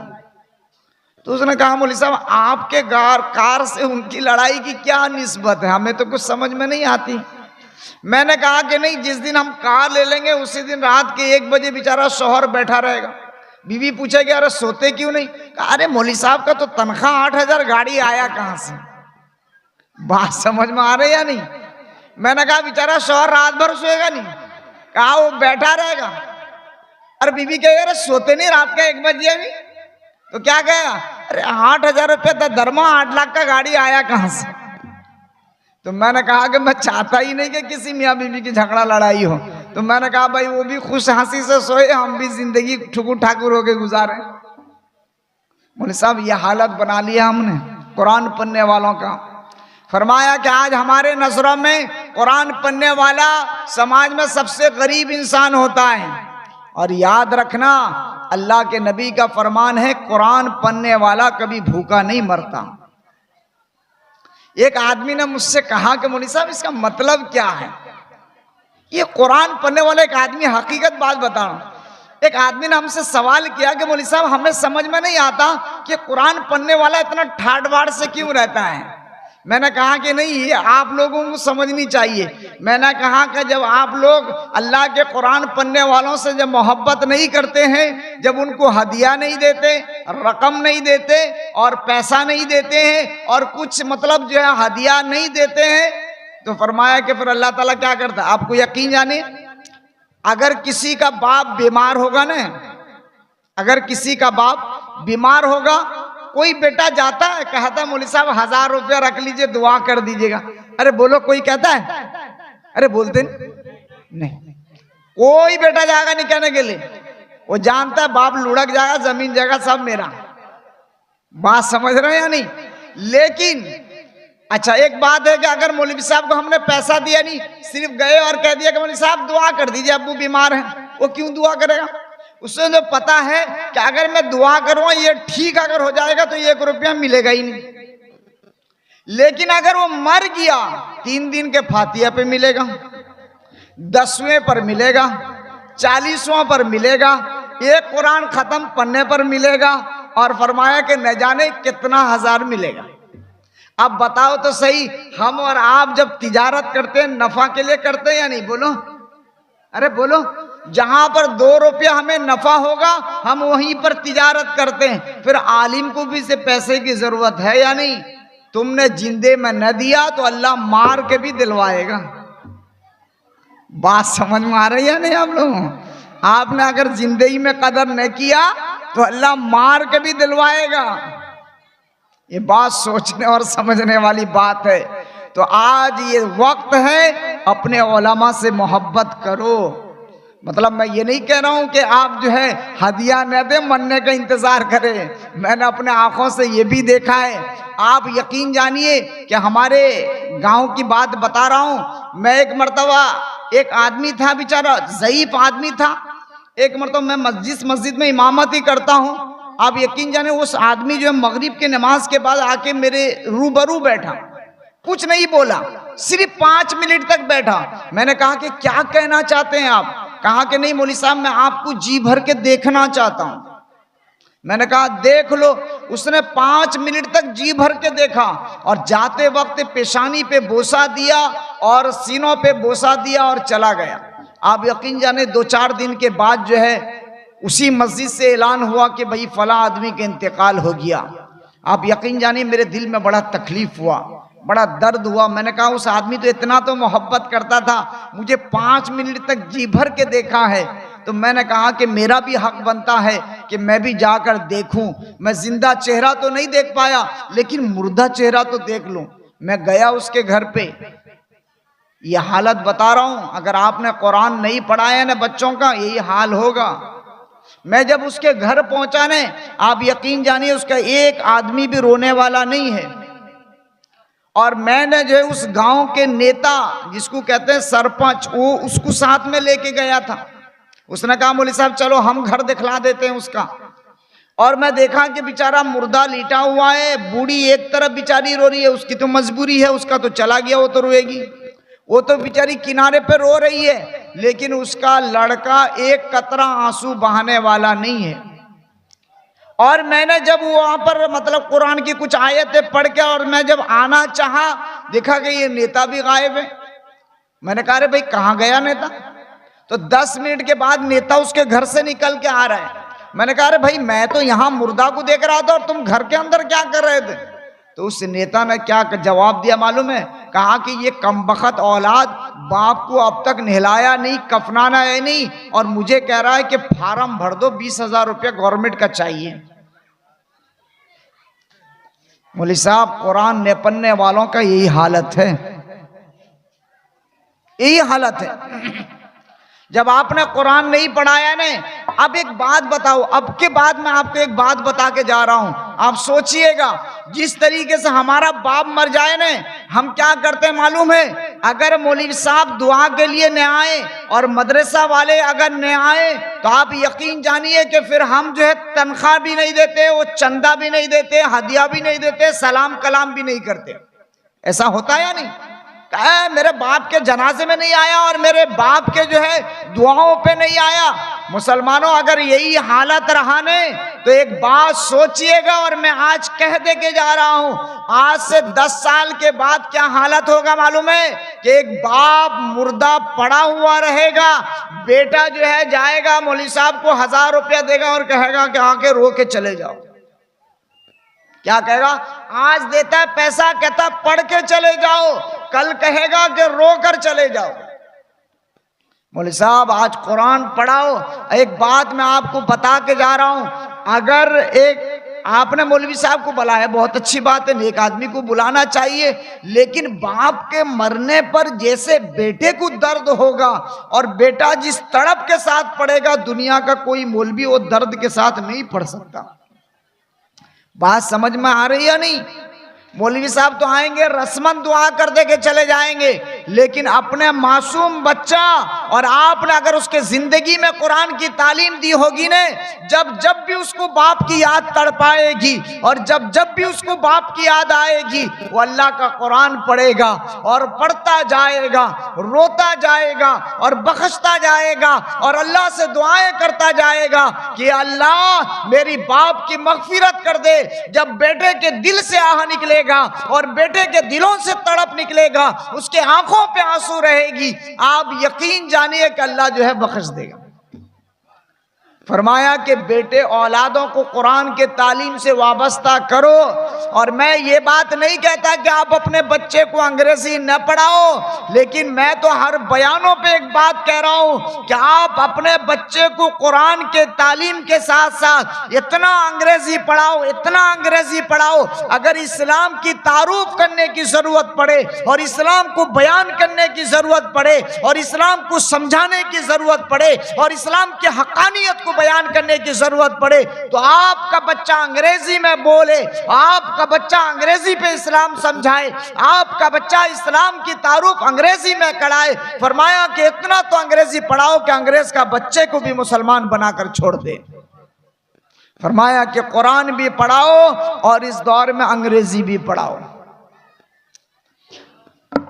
تو اس نے کہا مولوی صاحب آپ کے کار سے ان کی لڑائی کی کیا نسبت ہے، ہمیں تو کچھ سمجھ میں نہیں آتی۔ میں نے کہا کہ نہیں، جس دن ہم کار لے لیں گے اسی دن رات کے 1 بجے بیچارہ شوہر بیٹھا رہے گا، بیوی پوچھے گی ارے سوتے کیوں نہیں؟ کہا ارے مولوی صاحب کا تو تنخواہ 8,000، گاڑی آیا کہاں سے؟ بات سمجھ میں آ رہی یا نہیں؟ میں نے کہا بیچارہ شوہر رات بھر سوئے گا نہیں؟ کہا وہ بیٹھا رہے گا۔ اور بیوی کہے گا ارے سوتے نہیں رات کا 1 بجے ابھی؟ تو کیا کہے گا؟ ارے 8,000 روپے درما 8 لاکھ کا گاڑی آیا کہاں سے؟ تو میں نے کہا کہ میں چاہتا ہی نہیں کہ کسی میاں بیوی کی جھگڑا لڑائی ہو۔ تو میں نے کہا بھائی وہ بھی خوش ہنسی سے سوئے، ہم بھی زندگی ٹھکر ٹھاکر ہو کے گزارے۔ مولوی صاحب یہ حالت بنا لیا ہم نے قرآن پڑھنے والوں کا۔ فرمایا کہ آج ہمارے نظروں میں قرآن پڑھنے والا سماج میں سب سے غریب انسان ہوتا ہے، اور یاد رکھنا اللہ کے نبی کا فرمان ہے قرآن پڑھنے والا کبھی بھوکا نہیں مرتا۔ ایک آدمی نے مجھ سے کہا کہ مولوی صاحب اس کا مطلب کیا ہے؟ یہ قرآن پڑھنے والا ایک آدمی، حقیقت بات بتا رہا ہوں، ایک آدمی نے ہم سے سوال کیا کہ مولوی صاحب ہمیں سمجھ میں نہیں آتا کہ قرآن پڑھنے والا اتنا ٹھاٹ باڑ سے کیوں رہتا ہے۔ میں نے کہا کہ نہیں یہ آپ لوگوں کو سمجھنی چاہیے۔ میں نے کہا کہ جب آپ لوگ اللہ کے قرآن پڑھنے والوں سے جب محبت نہیں کرتے ہیں، جب ان کو ہدیہ نہیں دیتے، رقم نہیں دیتے اور پیسہ نہیں دیتے ہیں اور کچھ مطلب جو ہے ہدیہ نہیں دیتے ہیں، تو فرمایا کہ پھر اللہ تعالیٰ کیا کرتا ہے؟ آپ کو یقین جانے اگر کسی کا باپ بیمار ہوگا نا، اگر کسی کا باپ بیمار ہوگا، کوئی بیٹا جاتا ہے کہتا ہے مولوی صاحب 1000 روپیہ رکھ لیجئے دعا کر دیجئے گا، ارے بولو کوئی کہتا ہے؟ ارے بولتے نہیں، کوئی بیٹا جائے گا نہیں کہنے کے لیے، وہ جانتا ہے باپ لڑک جائے گا، زمین جگہ سب میرا۔ بات سمجھ رہے ہیں یا نہیں؟ لیکن اچھا ایک بات ہے کہ اگر مولوی صاحب کو ہم نے پیسہ دیا نہیں، صرف گئے اور کہہ دیا کہ مولوی صاحب دعا کر دیجئے ابو بیمار ہیں، وہ کیوں دعا کرے گا؟ اسے جو پتا ہے کہ اگر میں دعا کروں یہ ٹھیک اگر ہو جائے گا تو 1 روپیہ ملے گا ہی نہیں، لیکن اگر وہ مر گیا 3 دن کے فاتحہ پہ ملے گا، 10ویں پر ملے گا، 40واں پر ملے گا، 1 قرآن ختم پڑھنے پر ملے گا، اور فرمایا کہ نہ جانے کتنا 1000 ملے گا۔ اب بتاؤ تو صحیح، ہم اور آپ جب تجارت کرتے ہیں نفع کے لیے کرتے ہیں یا نہیں؟ بولو، ارے بولو، جہاں پر 2 روپیہ ہمیں نفع ہوگا ہم وہیں پر تجارت کرتے ہیں۔ پھر عالم کو بھی سے پیسے کی ضرورت ہے یا نہیں؟ تم نے جندے میں نہ دیا تو اللہ مار کے بھی دلوائے گا۔ بات سمجھ میں آ رہی ہے نہیں آپ لوگوں؟ آپ نے اگر زندگی میں قدر نہ کیا تو اللہ مار کے بھی دلوائے گا۔ یہ بات سوچنے اور سمجھنے والی بات ہے۔ تو آج یہ وقت ہے اپنے علماء سے محبت کرو۔ مطلب میں یہ نہیں کہہ رہا ہوں کہ آپ جو ہے ہدیہ نہ دیں، مرنے کا انتظار کریں۔ میں نے اپنے آنکھوں سے یہ بھی دیکھا ہے۔ آپ یقین جانیے کہ ہمارے گاؤں کی بات بتا رہا ہوں، میں ایک مرتبہ ایک آدمی تھا بیچارہ ضعیف آدمی تھا، ایک مرتبہ میں مسجد میں امامت ہی کرتا ہوں، آپ یقین جانے اس آدمی جو ہے مغرب کے نماز کے بعد آ کے میرے روبرو بیٹھا، کچھ نہیں بولا، صرف 5 منٹ تک بیٹھا۔ میں نے کہا کہ کیا کہنا چاہتے ہیں آپ؟ کہا کہ نہیں مولوی صاحب میں آپ کو جی بھر کے دیکھنا چاہتا ہوں۔ میں نے کہا دیکھ لو۔ اس نے 5 منٹ تک جی بھر کے دیکھا اور جاتے وقت پیشانی پہ بوسہ دیا اور سینوں پہ بوسہ دیا اور چلا گیا۔ آپ یقین جانے 2-4 دن کے بعد جو ہے اسی مسجد سے اعلان ہوا کہ بھئی فلاں آدمی کا انتقال ہو گیا۔ آپ یقین جانے میرے دل میں بڑا تکلیف ہوا، بڑا درد ہوا۔ میں نے کہا اس آدمی تو اتنا تو محبت کرتا تھا، مجھے 5 منٹ تک جی بھر کے دیکھا ہے، تو میں نے کہا کہ میرا بھی حق بنتا ہے کہ میں بھی جا کر دیکھوں. میں زندہ چہرہ تو نہیں دیکھ پایا لیکن مردہ چہرہ تو دیکھ لوں. میں گیا اس کے گھر پہ. یہ حالت بتا رہا ہوں، اگر آپ نے قرآن نہیں پڑھایا نا بچوں کا یہی حال ہوگا. میں جب اس کے گھر پہنچا نے، آپ یقین جانیے اس کا ایک آدمی بھی رونے والا نہیں ہے. اور میں نے جو ہے اس گاؤں کے نیتا جس کو کہتے ہیں سرپنچ، وہ اس کو ساتھ میں لے کے گیا تھا. اس نے کہا مولوی صاحب چلو ہم گھر دکھلا دیتے ہیں اس کا. اور میں دیکھا کہ بیچارہ مردہ لیٹا ہوا ہے، بوڑھی ایک طرف بیچاری رو رہی ہے، اس کی تو مجبوری ہے، اس کا تو چلا گیا وہ تو روئے گی، وہ تو بیچاری کنارے پہ رو رہی ہے. لیکن اس کا لڑکا ایک قطرہ آنسو بہانے والا نہیں ہے. اور میں نے جب وہاں پر مطلب قرآن کی کچھ آیتیں پڑھ کے اور میں جب آنا چاہا، دیکھا کہ یہ نیتا بھی غائب ہے. میں نے کہا رے بھائی کہاں گیا نیتا؟ تو 10 منٹ کے بعد نیتا اس کے گھر سے نکل کے آ رہا ہے. میں نے کہا رے بھائی میں تو یہاں مردہ کو دیکھ رہا تھا اور تم گھر کے اندر کیا کر رہے تھے؟ تو اس نیتا نے کیا جواب دیا معلوم ہے؟ کہا کہ یہ کمبخت اولاد باپ کو اب تک نہلایا نہیں، کفنانا ہے نہیں، اور مجھے کہہ رہا ہے کہ فارم بھر دو 20,000 روپیہ گورنمنٹ کا چاہیے. مولوی صاحب قرآن نے پڑھنے والوں کا یہی حالت ہے، یہی حالت ہے. جب آپ نے قرآن نہیں پڑھایا نا، اب ایک بات بتاؤ، اب کے بعد میں آپ کو ایک بات بتا کے جا رہا ہوں، آپ سوچئے گا. جس طریقے سے ہمارا باپ مر جائے نا، ہم کیا کرتے ہیں معلوم ہے؟ اگر مولوی صاحب دعا کے لیے نہ آئے اور مدرسہ والے اگر نہ آئے تو آپ یقین جانیے کہ پھر ہم جو ہے تنخواہ بھی نہیں دیتے، وہ چندہ بھی نہیں دیتے، ہدیہ بھی نہیں دیتے، سلام کلام بھی نہیں کرتے. ایسا ہوتا یا نہیں؟ میرے باپ کے جنازے میں نہیں آیا اور میرے باپ کے جو ہے دعاؤں پہ نہیں آیا. مسلمانوں اگر یہی حالت رہا نے تو ایک بات سوچئے گا، اور میں آج کہہ دے کے جا رہا ہوں، آج سے 10 سال کے بعد کیا حالت ہوگا معلوم ہے؟ کہ ایک باپ مردہ پڑا ہوا رہے گا، بیٹا جو ہے جائے گا مولوی صاحب کو 1000 روپیہ دے گا اور کہے گا کہ آ کے رو کے چلے جاؤ. کیا کہے گا؟ آج دیتا ہے پیسہ، کہتا پڑھ کے چلے جاؤ، کل کہے گا کہ رو کر چلے جاؤ. مولوی صاحب آج قرآن پڑھاؤ. ایک بات میں آپ کو بتا کے جا رہا ہوں، اگر ایک آپ نے مولوی صاحب کو بلایا بہت اچھی بات ہے، نیک آدمی کو بلانا چاہیے، لیکن باپ کے مرنے پر جیسے بیٹے کو درد ہوگا اور بیٹا جس تڑپ کے ساتھ پڑے گا، دنیا کا کوئی مولوی وہ درد کے ساتھ نہیں پڑھ سکتا. بات سمجھ میں آ رہی ہے نہیں؟ مولوی صاحب تو آئیں گے رسمن دعا کر دے کے چلے جائیں گے، لیکن اپنے معصوم بچہ، اور آپ نے اگر اس کے زندگی میں قرآن کی تعلیم دی ہوگی نا، جب جب بھی اس کو باپ کی یاد تڑپائے گی اور جب جب بھی اس کو باپ کی یاد آئے گی، وہ اللہ کا قرآن پڑھے گا اور پڑھتا جائے گا، روتا جائے گا اور بخشتا جائے گا اور اللہ سے دعائیں کرتا جائے گا کہ اللہ میری باپ کی مغفرت کر دے. جب بیٹے کے دل سے آہ نکلے گا اور بیٹے کے دلوں سے تڑپ نکلے گا، اس کے آنکھوں پہ آنسو رہے گی، آپ یقین جانیے کہ اللہ جو ہے بخش دے گا. فرمایا کہ بیٹے اولادوں کو قرآن کے تعلیم سے وابستہ کرو. اور میں یہ بات نہیں کہتا کہ آپ اپنے بچے کو انگریزی نہ پڑھاؤ، لیکن میں تو ہر بیانوں پہ ایک بات کہہ رہا ہوں کہ آپ اپنے بچے کو قرآن کے تعلیم کے ساتھ ساتھ اتنا انگریزی پڑھاؤ، اتنا انگریزی پڑھاؤ. اگر اسلام کی تعارف کرنے کی ضرورت پڑے اور اسلام کو بیان کرنے کی ضرورت پڑے اور اسلام کو سمجھانے کی ضرورت پڑے اور اسلام کی حقانیت کو بیان کرنے کی ضرورت پڑے تو آپ کا بچہ انگریزی میں بولے، آپ کا بچہ انگریزی پہ اسلام سمجھائے، آپ کا بچہ اسلام کی تعارف انگریزی میں کرائے. فرمایا کہ اتنا تو انگریزی پڑھاؤ کہ انگریز کا بچے کو بھی مسلمان بنا کر چھوڑ دے. فرمایا کہ قرآن بھی پڑھاؤ اور اس دور میں انگریزی بھی پڑھاؤ.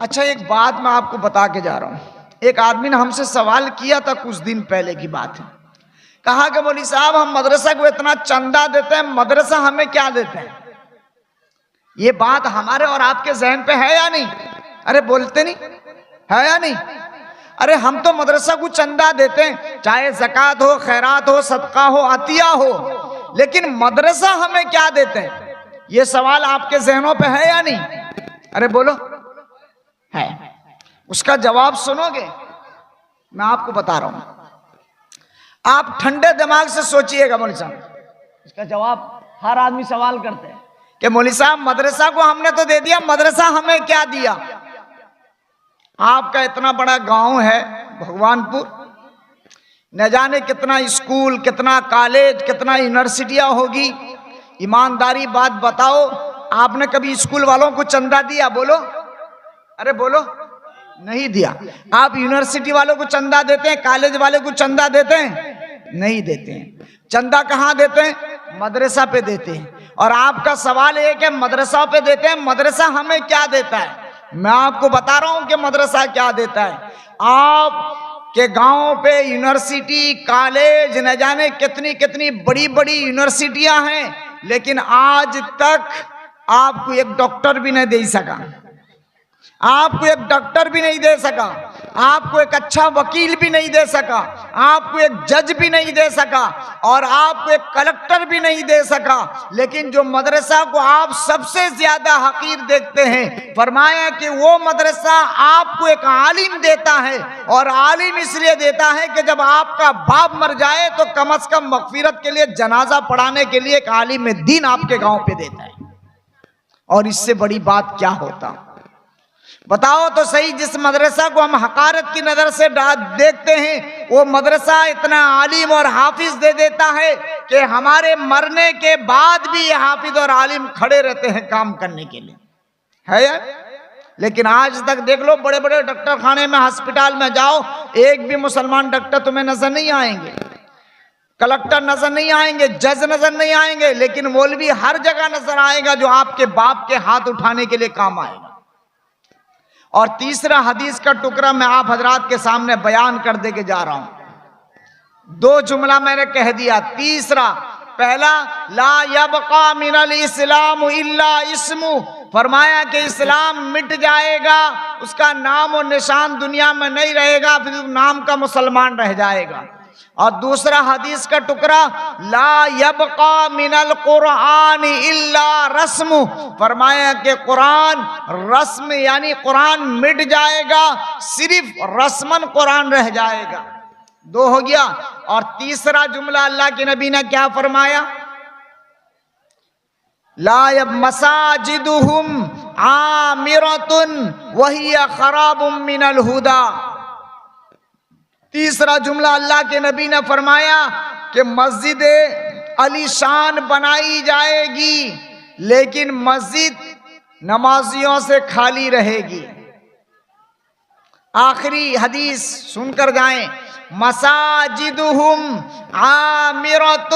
اچھا ایک بات میں آپ کو بتا کے جا رہا ہوں. ایک آدمی نے ہم سے سوال کیا تھا کچھ دن پہلے کی بات ہے. کہا کہ مولوی صاحب ہم مدرسہ کو اتنا چندہ دیتے ہیں، مدرسہ ہمیں کیا دیتے ہیں؟ یہ بات ہمارے اور آپ کے ذہن پہ ہے یا نہیں؟ ارے بولتے نہیں ہے یا نہیں؟ ارے ہم تو مدرسہ کو چندہ دیتے ہیں، چاہے زکوٰۃ ہو، خیرات ہو، صدقہ ہو، عطیہ ہو، لیکن مدرسہ ہمیں کیا دیتے ہیں؟ یہ سوال آپ کے ذہنوں پہ ہے یا نہیں؟ ارے بولو ہے. اس کا جواب سنو گے؟ میں آپ کو بتا رہا ہوں. آپ ٹھنڈے دماغ سے سوچئے گا مولوی صاحب، اس کا جواب ہر آدمی سوال کرتے ہیں کہ مولوی صاحب مدرسہ کو ہم نے تو دے دیا، مدرسہ ہمیں کیا دیا؟ آپ کا اتنا بڑا گاؤں ہے بھگوان پور، نہ جانے کتنا اسکول، کتنا کالج، کتنا یونیورسٹیاں ہوگی. ایمانداری بات بتاؤ، آپ نے کبھی اسکول والوں کو چندہ دیا؟ بولو، ارے بولو، نہیں دیا. آپ یونیورسٹی والوں کو چندہ دیتے ہیں؟ کالج والے کو چندہ دیتے ہیں؟ نہیں دیتے ہیں. چندہ کہاں دیتے ہیں؟ مدرسہ پہ دیتے ہیں. اور آپ کا سوال ہے کہ مدرسہ پہ دیتے ہیں، مدرسہ ہمیں کیا دیتا ہے؟ میں آپ کو بتا رہا ہوں کہ مدرسہ کیا دیتا ہے. آپ کے گاؤں پہ یونیورسٹی، کالج، نہ جانے کتنی کتنی بڑی بڑی یونیورسٹیاں ہیں، لیکن آج تک آپ کو ایک ڈاکٹر بھی نہیں دے سکا، آپ کو ایک ڈاکٹر بھی نہیں دے سکا، آپ کو ایک اچھا وکیل بھی نہیں دے سکا، آپ کو ایک جج بھی نہیں دے سکا، اور آپ کو ایک کلکٹر بھی نہیں دے سکا. لیکن جو مدرسہ کو آپ سب سے زیادہ حقیر دیکھتے ہیں، فرمایا کہ وہ مدرسہ آپ کو ایک عالم دیتا ہے. اور عالم اس لیے دیتا ہے کہ جب آپ کا باپ مر جائے تو کم از کم مغفرت کے لیے جنازہ پڑھانے کے لیے ایک عالم دین آپ کے گاؤں پہ دیتا ہے. اور اس سے بڑی بات کیا ہوتا؟ بتاؤ تو صحیح. جس مدرسہ کو ہم حقارت کی نظر سے دیکھتے ہیں، وہ مدرسہ اتنا عالم اور حافظ دے دیتا ہے کہ ہمارے مرنے کے بعد بھی یہ حافظ اور عالم کھڑے رہتے ہیں کام کرنے کے لیے، ہے یا؟ لیکن آج تک دیکھ لو، بڑے بڑے ڈاکٹر خانے میں، ہسپتال میں جاؤ، ایک بھی مسلمان ڈاکٹر تمہیں نظر نہیں آئیں گے، کلکٹر نظر نہیں آئیں گے، جج نظر نہیں آئیں گے، لیکن مولوی ہر جگہ نظر آئے گا جو آپ کے باپ کے ہاتھ اٹھانے کے لیے کام آئے گا. اور تیسرا حدیث کا ٹکڑا میں آپ حضرات کے سامنے بیان کر دے کے جا رہا ہوں. 2 جملہ میں نے کہہ دیا. تیسرا، پہلا، لا یبقى من الاسلام الا اسم، فرمایا کہ اسلام مٹ جائے گا، اس کا نام و نشان دنیا میں نہیں رہے گا، پھر نام کا مسلمان رہ جائے گا. اور دوسرا حدیث کا ٹکڑا، لا یبقى من القرآن الا رسم، فرمایا کہ قرآن رسم یعنی قرآن مٹ جائے گا، صرف رسمن قرآن رہ جائے گا. 2 ہو گیا. اور تیسرا جملہ اللہ کے نبی نے کیا فرمایا؟ لا مساجدہم عامرۃ وہی خراب من الہدی. تیسرا جملہ اللہ کے نبی نے فرمایا کہ مسجد علی شان بنائی جائے گی، لیکن مسجد نمازیوں سے خالی رہے گی. آخری حدیث سن کر جائیں، مساجدہم عامرۃ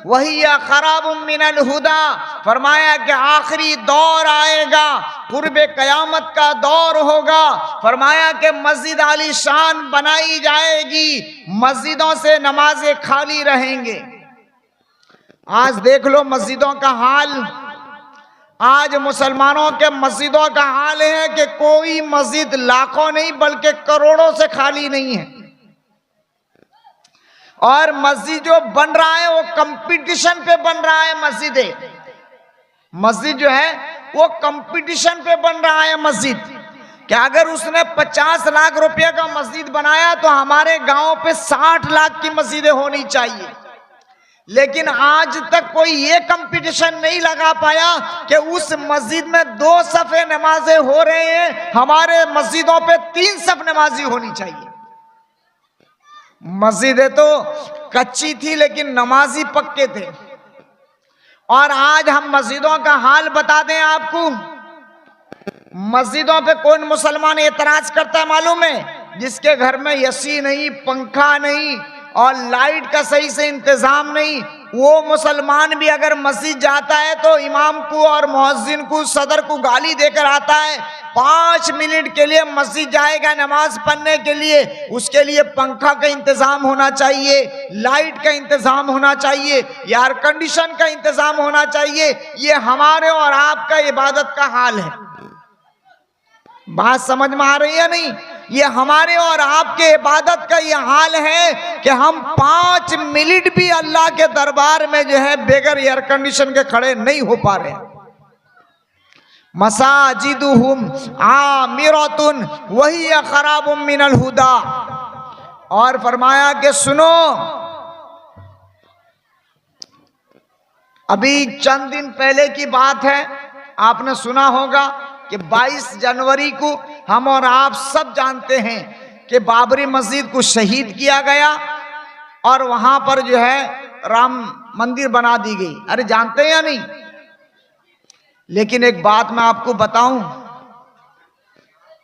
وہی خراب من الہدی، فرمایا کہ آخری دور آئے گا، قرب قیامت کا دور ہوگا. فرمایا کہ مسجد علی شان بنائی جائے گی، مسجدوں سے نمازیں خالی رہیں گے. آج دیکھ لو مسجدوں کا حال. آج مسلمانوں کے مسجدوں کا حال ہے کہ کوئی مسجد لاکھوں نہیں بلکہ کروڑوں سے خالی نہیں ہے. اور مسجد جو بن رہا ہے وہ کمپٹیشن پہ بن رہا ہے. مسجد جو ہے وہ کمپٹیشن پہ بن رہا ہے. مسجد کہ اگر اس نے 50 لاکھ روپے کا مسجد بنایا تو ہمارے گاؤں پہ 60 لاکھ کی مسجدیں ہونی چاہیے. لیکن آج تک کوئی یہ کمپٹیشن نہیں لگا پایا کہ اس مسجد میں 2 صف نمازیں ہو رہے ہیں، ہمارے مسجدوں پہ 3 صف نمازی ہونی چاہیے. مسجدیں تو کچی تھی لیکن نمازی پکے تھے. اور آج ہم مسجدوں کا حال بتا دیں آپ کو. مسجدوں پہ کون مسلمان اعتراض کرتا ہے معلوم ہے؟ جس کے گھر میں اے سی نہیں، پنکھا نہیں اور لائٹ کا صحیح سے انتظام نہیں، وہ مسلمان بھی اگر مسجد جاتا ہے تو امام کو اور مؤذن کو، صدر کو گالی دے کر آتا ہے. 5 منٹ کے لیے مسجد جائے گا نماز پڑھنے کے لیے، اس کے لیے پنکھا کا انتظام ہونا چاہیے، لائٹ کا انتظام ہونا چاہیے، ایئر کنڈیشن کا انتظام ہونا چاہیے. یہ ہمارے اور آپ کا عبادت کا حال ہے. بات سمجھ میں آ رہی ہے نہیں؟ یہ ہمارے اور آپ کے عبادت کا یہ حال ہے کہ ہم 5 منٹ بھی اللہ کے دربار میں جو ہے بغیر ایئر کنڈیشن کے کھڑے نہیں ہو پا رہے. مساجدہم عامرۃ وہی خراب من الہدی. اور فرمایا کہ سنو، ابھی چند دن پہلے کی بات ہے، آپ نے سنا ہوگا کہ 22 جنوری کو ہم اور آپ سب جانتے ہیں کہ بابری مسجد کو شہید کیا گیا اور وہاں پر جو ہے رام مندر بنا دی گئی. ارے جانتے ہیں یا نہیں؟ لیکن ایک بات میں آپ کو بتاؤں.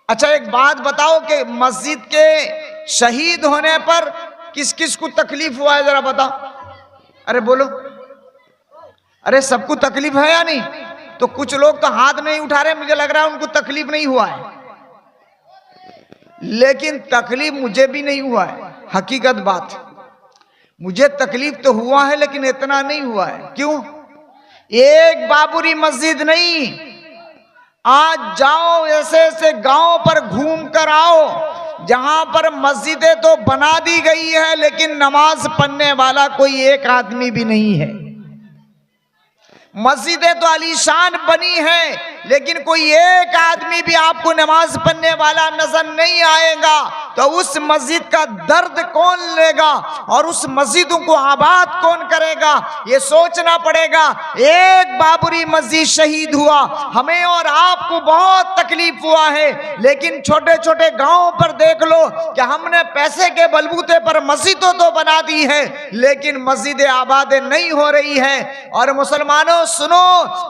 اچھا ایک بات بتاؤ کہ مسجد کے شہید ہونے پر کس کس کو تکلیف ہوا ہے، ذرا بتاؤ. ارے بولو. ارے سب کو تکلیف ہے یا نہیں؟ تو کچھ لوگ تو ہاتھ نہیں اٹھا رہے، مجھے لگ رہا ہے ان کو تکلیف نہیں ہوا ہے. لیکن تکلیف مجھے بھی نہیں ہوا ہے، حقیقت بات. مجھے تکلیف تو ہوا ہے لیکن اتنا نہیں ہوا ہے. کیوں؟ ایک بابری مسجد نہیں، آج جاؤ ایسے ایسے گاؤں پر گھوم کر آؤ جہاں پر مسجدیں تو بنا دی گئی ہے لیکن نماز پڑھنے والا کوئی ایک آدمی بھی نہیں ہے. مسجدیں تو عالیشان بنی ہیں لیکن کوئی ایک آدمی بھی آپ کو نماز پڑھنے والا نظر نہیں آئے گا. تو اس مسجد کا درد کون لے گا اور اس مسجدوں کو آباد کون کرے گا؟ یہ سوچنا پڑے گا. ایک بابری مسجد شہید ہوا، ہمیں اور آپ کو بہت تکلیف ہوا ہے، لیکن چھوٹے چھوٹے گاؤں پر دیکھ لو کہ ہم نے پیسے کے بلبوتے پر مسجدوں تو بنا دی ہے لیکن مسجدیں آباد نہیں ہو رہی ہے. اور مسلمانوں سنو،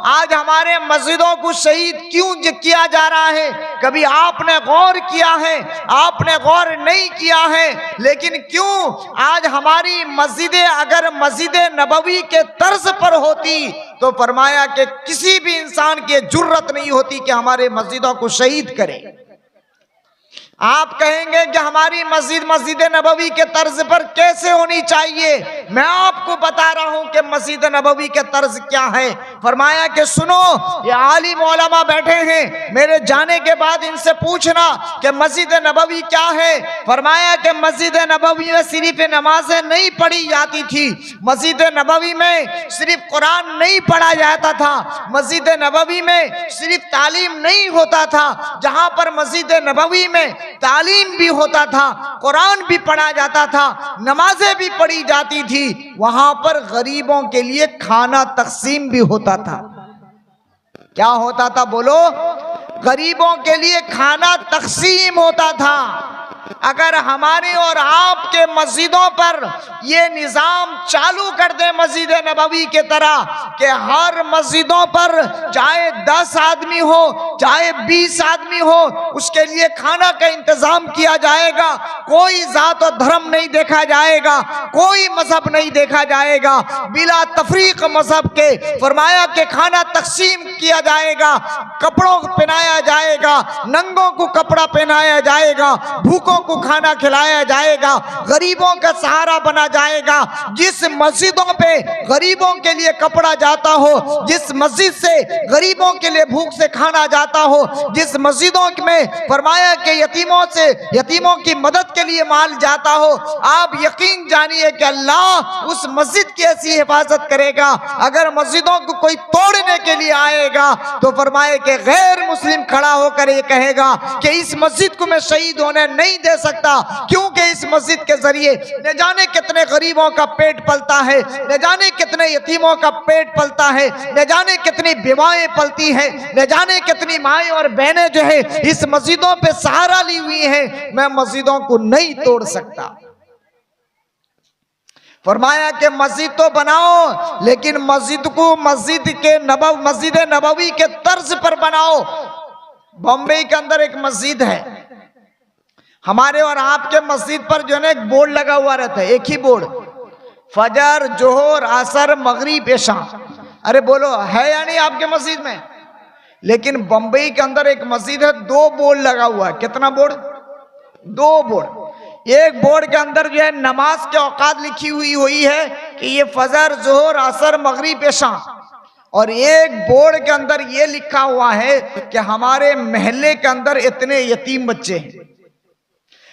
آج ہمارے مسجدوں کو شہید کیوں کیا جا رہا ہے؟ کبھی آپ نے غور کیا ہے؟ آپ نے غور نہیں کیا ہے. لیکن کیوں آج ہماری مسجدیں اگر مسجد نبوی کے طرز پر ہوتی تو فرمایا کہ کسی بھی انسان کی جرت نہیں ہوتی کہ ہمارے مسجدوں کو شہید کرے. آپ کہیں گے کہ ہماری مسجد نبوی کے طرز پر کیسے ہونی چاہیے؟ میں آپ کو بتا رہا ہوں کہ مسجد نبوی کے طرز کیا ہے. فرمایا کہ سنو، یہ عالم علماء بیٹھے ہیں، میرے جانے کے بعد ان سے پوچھنا کہ مسجد نبوی کیا ہے. فرمایا کہ مسجد نبوی میں صرف نمازیں نہیں پڑھی جاتی تھی، مسجد نبوی میں صرف قرآن نہیں پڑھا جاتا تھا، مسجد نبوی میں صرف تعلیم نہیں ہوتا تھا. جہاں پر مسجد نبوی میں تعلیم بھی ہوتا تھا، قرآن بھی پڑھا جاتا تھا، نمازیں بھی پڑھی جاتی تھی، وہاں پر غریبوں کے لیے کھانا تقسیم بھی ہوتا تھا. کیا ہوتا تھا بولو؟ غریبوں کے لیے کھانا تقسیم ہوتا تھا. اگر ہمارے اور آپ کے مسجدوں پر یہ نظام چالو کر دے مسجد نبوی کے طرح کہ ہر مسجدوں پر چاہے 10 آدمی ہو چاہے 20 آدمی ہو اس کے لیے کھانا کا انتظام کیا جائے گا، کوئی ذات و دھرم نہیں دیکھا جائے گا، کوئی مذہب نہیں دیکھا جائے گا، بلا تفریق مذہب کے. فرمایا کہ کھانا تقسیم کیا جائے گا، کپڑوں کو پہنایا جائے گا، ننگوں کو کپڑا پہنایا جائے گا، بھوکوں کو کھانا کھلایا جائے گا، غریبوں کا سہارا بنا جائے گا. جس مسجدوں پہ غریبوں کے لیے کپڑا جاتا ہو، جس مسجد سے غریبوں کے لیے بھوک سے کھانا جاتا ہو، جس مسجدوں میں فرمایا کہ یتیموں کی مدد کے لیے مال جاتا ہو، آپ یقین جانیے کہ اللہ اس مسجد کی ایسی حفاظت کرے گا. اگر مسجدوں کو کوئی توڑنے کے لیے آئے گا تو فرمائے کہ غیر مسلم کھڑا ہو کر یہ کہے گا کہ اس مسجد کو میں شہید ہونے نہیں دے سکتا، کیونکہ اس مسجد کے ذریعے نہ جانے کتنے غریبوں کا پیٹ پلتا ہے، نہ جانے کتنے یتیموں کا پیٹ پلتا ہے، نہ جانے کتنی بیوائیں پلتی ہیں، نہ جانے کتنی مائیں اور بہنیں جو ہے اس مسجدوں پہ سہارا لی ہوئی ہیں. میں مسجدوں کو نہیں توڑ سکتا. فرمایا کہ مسجد تو بناؤ لیکن مسجد کو مسجد نبوی کے طرز پر بناؤ. بمبئی کے اندر ایک مسجد ہے، ہمارے اور آپ کے مسجد پر جو ہے نا ایک بورڈ لگا ہوا رہتا ہے، ایک ہی بورڈ، فجر، ظہر، عصر، مغرب، عشاء. ارے بولو ہے یا نہیں آپ کے مسجد میں؟ لیکن بمبئی کے اندر ایک مسجد ہے 2 بورڈ لگا ہوا ہے. کتنا بورڈ؟ 2 بورڈ. ایک بورڈ کے اندر جو ہے نماز کے اوقات لکھی ہوئی ہے کہ یہ فجر، ظہر، عصر، مغرب، عشاء. اور ایک بورڈ کے اندر یہ لکھا ہوا ہے کہ ہمارے محلے کے اندر اتنے یتیم بچے ہیں،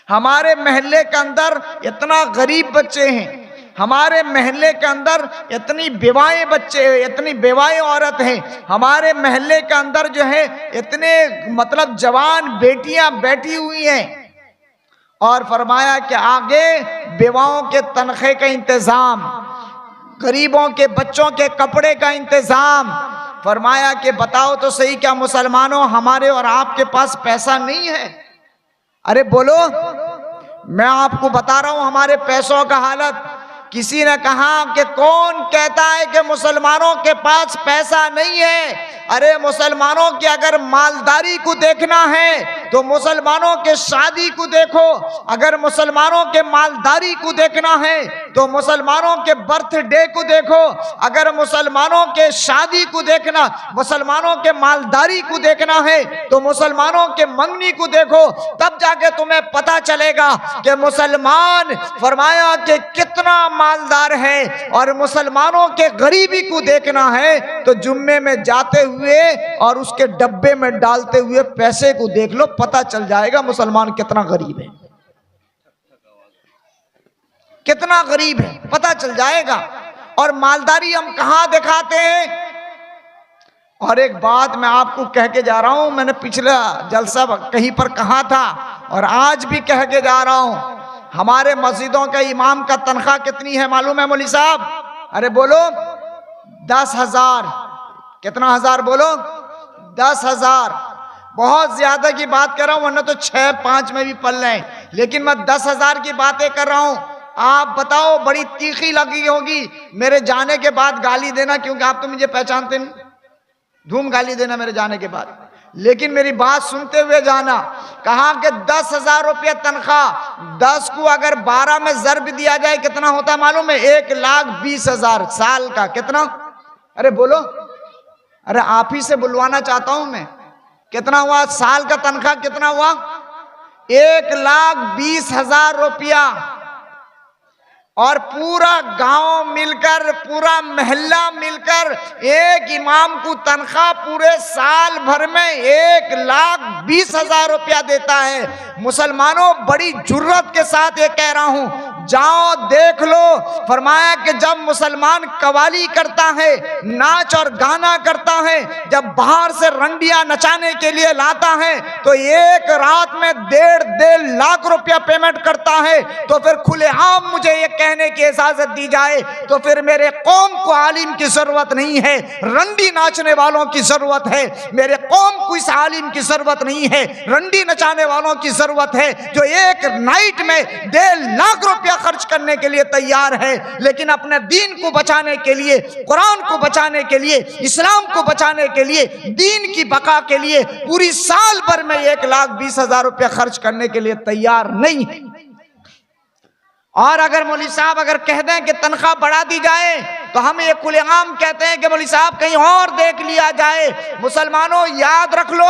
ہمارے محلے کے اندر اتنا غریب بچے ہیں، ہمارے محلے کے اندر اتنی بیوائیں بچے ہیں، اتنی بیوائیں عورت ہیں، ہمارے محلے کے اندر جو ہے اتنے مطلب جوان بیٹیاں بیٹھی ہوئی ہیں. اور فرمایا کہ آگے بیواؤں کے تنخواہ کا انتظام، غریبوں کے بچوں کے کپڑے کا انتظام. فرمایا کہ بتاؤ تو صحیح کیا مسلمانوں ہمارے اور آپ کے پاس پیسہ نہیں ہے؟ ارے بولو. میں آپ کو بتا رہا ہوں ہمارے پیسوں کا حالت. کسی نے کہا کہ کون کہتا ہے کہ مسلمانوں کے پاس پیسہ نہیں ہے؟ ارے مسلمانوں کی اگر مالداری کو دیکھنا ہے تو مسلمانوں کے شادی کو دیکھو. اگر مسلمانوں کے مالداری کو دیکھنا ہے تو مسلمانوں کے برتھ ڈے کو دیکھو. اگر مسلمانوں کے شادی کو دیکھنا، مسلمانوں کے مالداری کو دیکھنا ہے تو مسلمانوں کے منگنی کو دیکھو. تب جا کے تمہیں پتا چلے گا کہ مسلمان فرمایا کہ کتنا مالدار ہے. اور مسلمانوں کے غریبی کو دیکھنا ہے تو جمعے میں جاتے ہوئے اور اس کے ڈبے میں ڈالتے ہوئے پیسے کو دیکھ لو، پتا چل جائے گا مسلمان کتنا غریب ہے، کتنا غریب ہے، پتا چل جائے گا. اور مالداری ہم کہاں دکھاتے ہیں؟ اور ایک بات میں آپ کو کہہ کے جا رہا ہوں، میں نے پچھلا جلسہ کہیں پر کہا تھا اور آج بھی کہہ کے جا رہا ہوں. ہمارے مسجدوں کا امام کا تنخواہ کتنی ہے معلوم ہے مولوی صاحب؟ ارے بولو. 10,000. کتنا ہزار بولو؟ 10,000. بہت زیادہ کی بات کر رہا ہوں ورنہ تو 6-5 میں بھی پل لیں، لیکن میں 10,000 کی باتیں کر رہا ہوں. آپ بتاؤ، بڑی تیخی لگی ہوگی میرے جانے کے بعد گالی دینا، کیونکہ آپ تو مجھے پہچانتے نہیں. دھوم گالی دینا میرے جانے کے بعد، لیکن میری بات سنتے ہوئے جانا. کہا کہ 10,000 روپیہ تنخواہ، 10 کو اگر 12 میں ضرب دیا جائے کتنا ہوتا معلوم ہے؟ 1,20,000 سال کا. کتنا؟ ارے بولو. ارے آپ ہی سے بلوانا چاہتا ہوں میں. کتنا ہوا سال کا تنخواہ؟ کتنا ہوا؟ 1,20,000 روپیہ. اور پورا گاؤں مل کر، پورا محلہ مل کر ایک امام کو تنخواہ پورے سال بھر میں 1,20,000 روپیہ دیتا ہے. مسلمانوں بڑی جرت کے ساتھ یہ کہہ رہا ہوں، جاؤ دیکھ لو. فرمایا کہ جب مسلمان قوالی کرتا ہے، ناچ اور گانا کرتا ہے، جب باہر سے رنڈیاں نچانے کے لیے لاتا ہے تو ایک رات میں 1.5 لاکھ روپیہ پیمنٹ کرتا ہے. تو پھر کھلے عام مجھے یہ کہنے کی اجازت دی جائے تو پھر میرے قوم کو عالم کی ضرورت نہیں ہے، رنڈی ناچنے والوں کی ضرورت ہے. میرے قوم کو اس عالم کی ضرورت نہیں ہے، رنڈی نچانے والوں کی ضرورت ہے جو ایک نائٹ میں 1.5 لاکھ روپیہ خرچ کرنے کے لیے تیار ہے، لیکن اپنے دین کو بچانے کے لیے، قرآن کو بچانے کے لیے، اسلام کو بچانے کے لیے، دین کی بقا کے لیے پوری سال بھر میں 1,20,000 روپیہ خرچ کرنے کے لیے تیار نہیں ہے. اور اگر مولوی صاحب اگر کہہ دیں کہ تنخواہ بڑھا دی جائے تو ہم یہ کھلے عام کہتے ہیں کہ مولوی صاحب کہیں اور دیکھ لیا جائے. مسلمانوں یاد رکھ لو،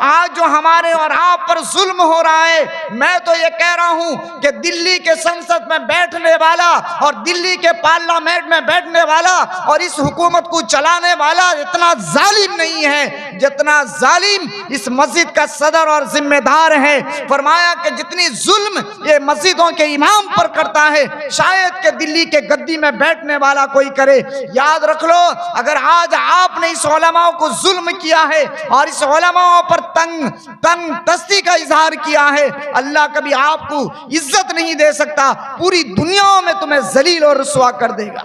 آج جو ہمارے اور آپ پر ظلم ہو رہا ہے، میں تو یہ کہہ رہا ہوں کہ دلی کے سنسد میں بیٹھنے والا اور دلی کے پارلیمنٹ میں بیٹھنے والا اور اس حکومت کو چلانے والا اتنا ظالم نہیں ہے جتنا ظالم اس مسجد کا صدر اور ذمہ دار ہے. فرمایا کہ جتنی ظلم یہ مسجدوں کے امام پر کرتا ہے شاید کہ دلی کے گدی میں بیٹھنے والا کوئی کرے. یاد رکھ لو، اگر آج آپ نے اس علماء کو ظلم کیا ہے اور اس علماء پر تنگ دستی کا اظہار کیا ہے، اللہ کبھی آپ کو عزت نہیں دے سکتا، پوری دنیا میں تمہیں ذلیل اور رسوا کر دے گا.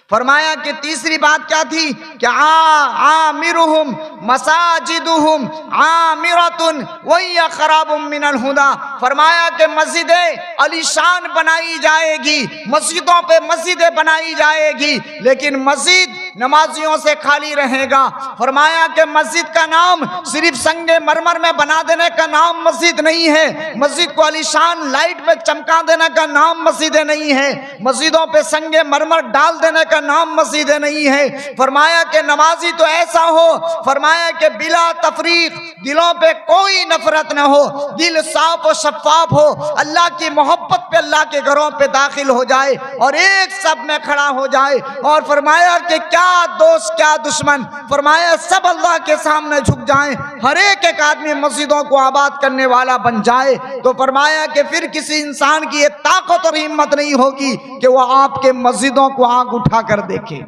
فرمایا کہ تیسری بات کیا تھی کہ عامرہم مساجدہم عامرۃ وہی خراب من الہدی. فرمایا کہ مسجدیں علی شان بنائی جائے گی، مسجدوں پہ مسجدیں بنائی جائے گی، لیکن مسجد نمازیوں سے خالی رہے گا. فرمایا کہ مسجد کا نام صرف سنگ مرمر میں بنا دینے کا نام مسجد نہیں ہے، مسجد کو علی شان لائٹ میں چمکا دینے کا نام مسجدیں نہیں ہے، مسجدوں پہ سنگ مرمر ڈال دینے کا نام مسجدیں نہیں ہے. فرمایا کہ نمازی تو ایسا ہو، فرمایا کہ بلا تفریق، دلوں پہ کوئی نفرت نہ ہو، دل صاف و شفاف ہو، اللہ کی محبت پہ اللہ کے گھروں پہ داخل ہو جائے اور ایک سب میں کھڑا ہو جائے. اور فرمایا کہ کیا دوست کیا دشمن، فرمایا سب اللہ کے سامنے جھک جائیں، ہر ایک آدمی مسجدوں کو آباد کرنے والا بن جائے. تو فرمایا کہ پھر کسی انسان کی یہ طاقت اور ہمت نہیں ہوگی کہ وہ آپ کے مسجدوں کو آنکھ اٹھا کر دیکھے.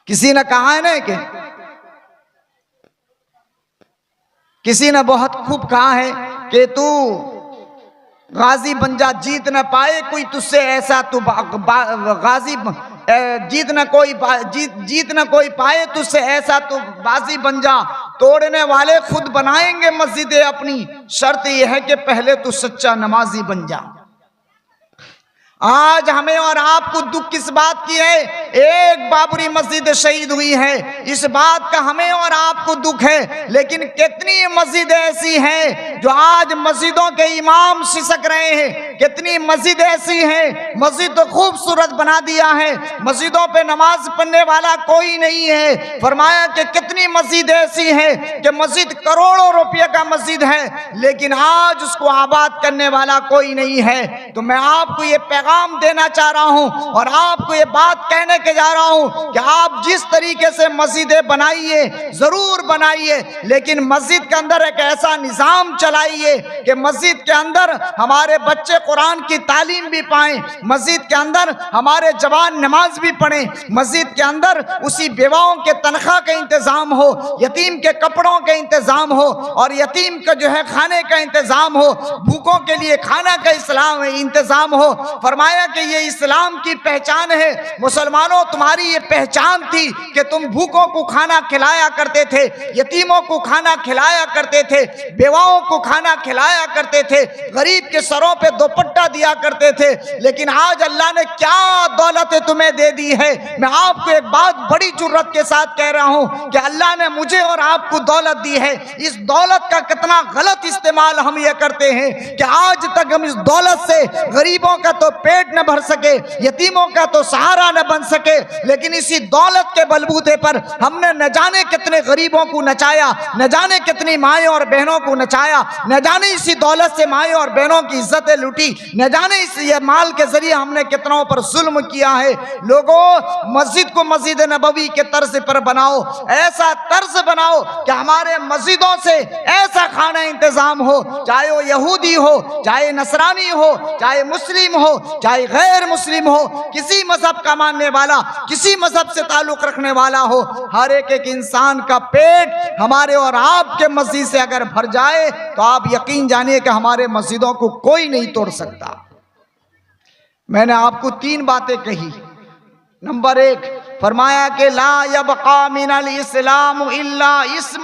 کسی نے کہا ہے نا کہ کسی نے بہت خوب کہا ہے کہ تو غازی بن جا، جیت نہ پائے کوئی تجھ سے ایسا، تو غازی جیت نہ کوئی پائے تجھ سے ایسا، تو بازی بن جا۔ توڑنے والے خود بنائیں گے مسجدیں اپنی، شرط یہ ہے کہ پہلے تو سچا نمازی بن جا۔ آج ہمیں اور آپ کو دکھ کس بات کی ہے؟ ایک بابری مسجد شہید ہوئی ہے، اس بات کا ہمیں اور آپ کو دکھ ہے، لیکن کتنی مسجد ایسی ہیں جو آج مسجدوں کے امام سسک رہے ہیں، کتنی مسجد ایسی ہیں، مسجد تو خوبصورت بنا دیا ہے، مسجدوں پہ نماز پڑھنے والا کوئی نہیں ہے۔ فرمایا کہ کتنی مسجد ایسی ہے کہ مسجد کروڑوں روپے کا مسجد ہے، لیکن آج اس کو آباد کرنے والا کوئی نہیں ہے۔ تو میں آپ کو یہ پیغام دینا چاہ رہا ہوں اور آپ کو یہ بات کہنے کے جا رہا ہوں کہ آپ جس طریقے سے مسجدیں بنائیے ضرور بنائیے، لیکن مسجد کے اندر ایک ایسا نظام چلائیے کہ مسجد کے اندر ہمارے بچے قرآن کی تعلیم بھی پائیں، مسجد کے اندر ہمارے جوان نماز بھی پڑھیں، مسجد کے اندر اسی بیواؤں کے تنخواہ کا انتظام ہو، یتیم کے کپڑوں کا انتظام ہو، اور یتیم کا جو ہے کھانے کا انتظام ہو، بھوکوں کے لیے کھانا کا انتظام ہو۔ فرمایا کہ یہ اسلام کی پہچان ہے، مسلمانوں تمہاری یہ پہچان تھی کہ تم بھوکوں کو کھانا کھلایا کرتے تھے، یتیموں کو کھانا کھلایا کرتے تھے، بیواؤں کو کھانا کھلایا کرتے تھے، غریب کے سروں پہ دوپٹہ دیا کرتے تھے، لیکن آج اللہ نے کیا دولت تمہیں دے دی ہے۔ میں آپ کو ایک بات بڑی جرات کے ساتھ کہہ رہا ہوں کہ اللہ نے مجھے اور آپ کو دولت دی ہے، اس دولت کا کتنا غلط استعمال ہم یہ کرتے ہیں کہ آج تک ہم اس دولت سے غریبوں کا تو پیٹ نہ بھر سکے، یتیموں کا تو سہارا نہ بن سکے، لیکن اسی دولت کے بلبوتے پر ہم نے نہ جانے کتنے غریبوں کو نچایا، نہ جانے کتنی مائیں اور بہنوں کو نچایا، نہ جانے اسی دولت سے مائیں اور بہنوں کی عزتیں لوٹی، نہ جانے اس یہ مال کے ذریعے ہم نے کتنوں پر ظلم کیا ہے۔ لوگوں مسجد کو مسجد نبوی کے طرز پر بناؤ، ایسا طرز بناؤ کہ ہمارے مسجدوں سے ایسا کھانا انتظام ہو، چاہے وہ یہودی ہو، چاہے نصرانی ہو، چاہے مسلم ہو، چاہے غیر مسلم ہو، کسی مذہب کا ماننے والا، کسی مذہب سے تعلق رکھنے والا ہو، ہر ایک انسان کا پیٹ ہمارے اور آپ کے مسجد سے اگر بھر جائے تو آپ یقین جانیے کہ ہمارے مسجدوں کو کوئی نہیں توڑ سکتا۔ میں نے آپ کو 3 باتیں کہی۔ نمبر 1 فرمایا کہ لا یبقى من الاسلام الا اسم،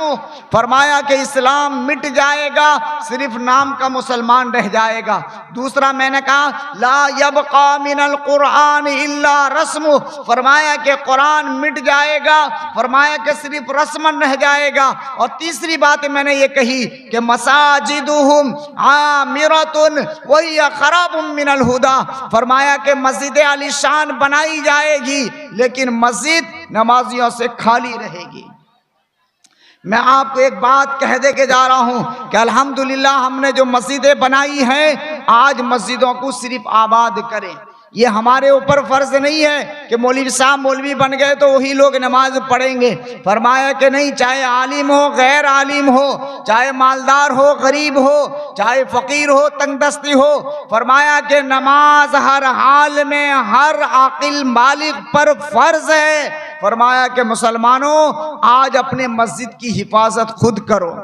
فرمایا کہ اسلام مٹ جائے گا، صرف نام کا مسلمان رہ جائے گا۔ دوسرا میں نے کہا لا یبقى من القرآن الا رسم، فرمایا کہ قرآن مٹ جائے گا، فرمایا کہ صرف رسمن رہ جائے گا۔ اور تیسری بات میں نے یہ کہی کہ مساجدہم عامرۃ وہی خراب من الہدی، فرمایا کہ مسجد علی شان بنائی جائے گی لیکن مسجد نمازیوں سے خالی رہے گی۔ میں آپ کو ایک بات کہہ دے کے جا رہا ہوں کہ الحمدللہ ہم نے جو مسجدیں بنائی ہیں، آج مسجدوں کو صرف آباد کریں۔ یہ ہمارے اوپر فرض نہیں ہے کہ مولوی صاحب مولوی بن گئے تو وہی لوگ نماز پڑھیں گے۔ فرمایا کہ نہیں، چاہے عالم ہو غیر عالم ہو، چاہے مالدار ہو غریب ہو، چاہے فقیر ہو تنگ دستی ہو، فرمایا کہ نماز ہر حال میں ہر عاقل بالغ پر فرض ہے۔ فرمایا کہ مسلمانوں آج اپنے مسجد کی حفاظت خود کرو۔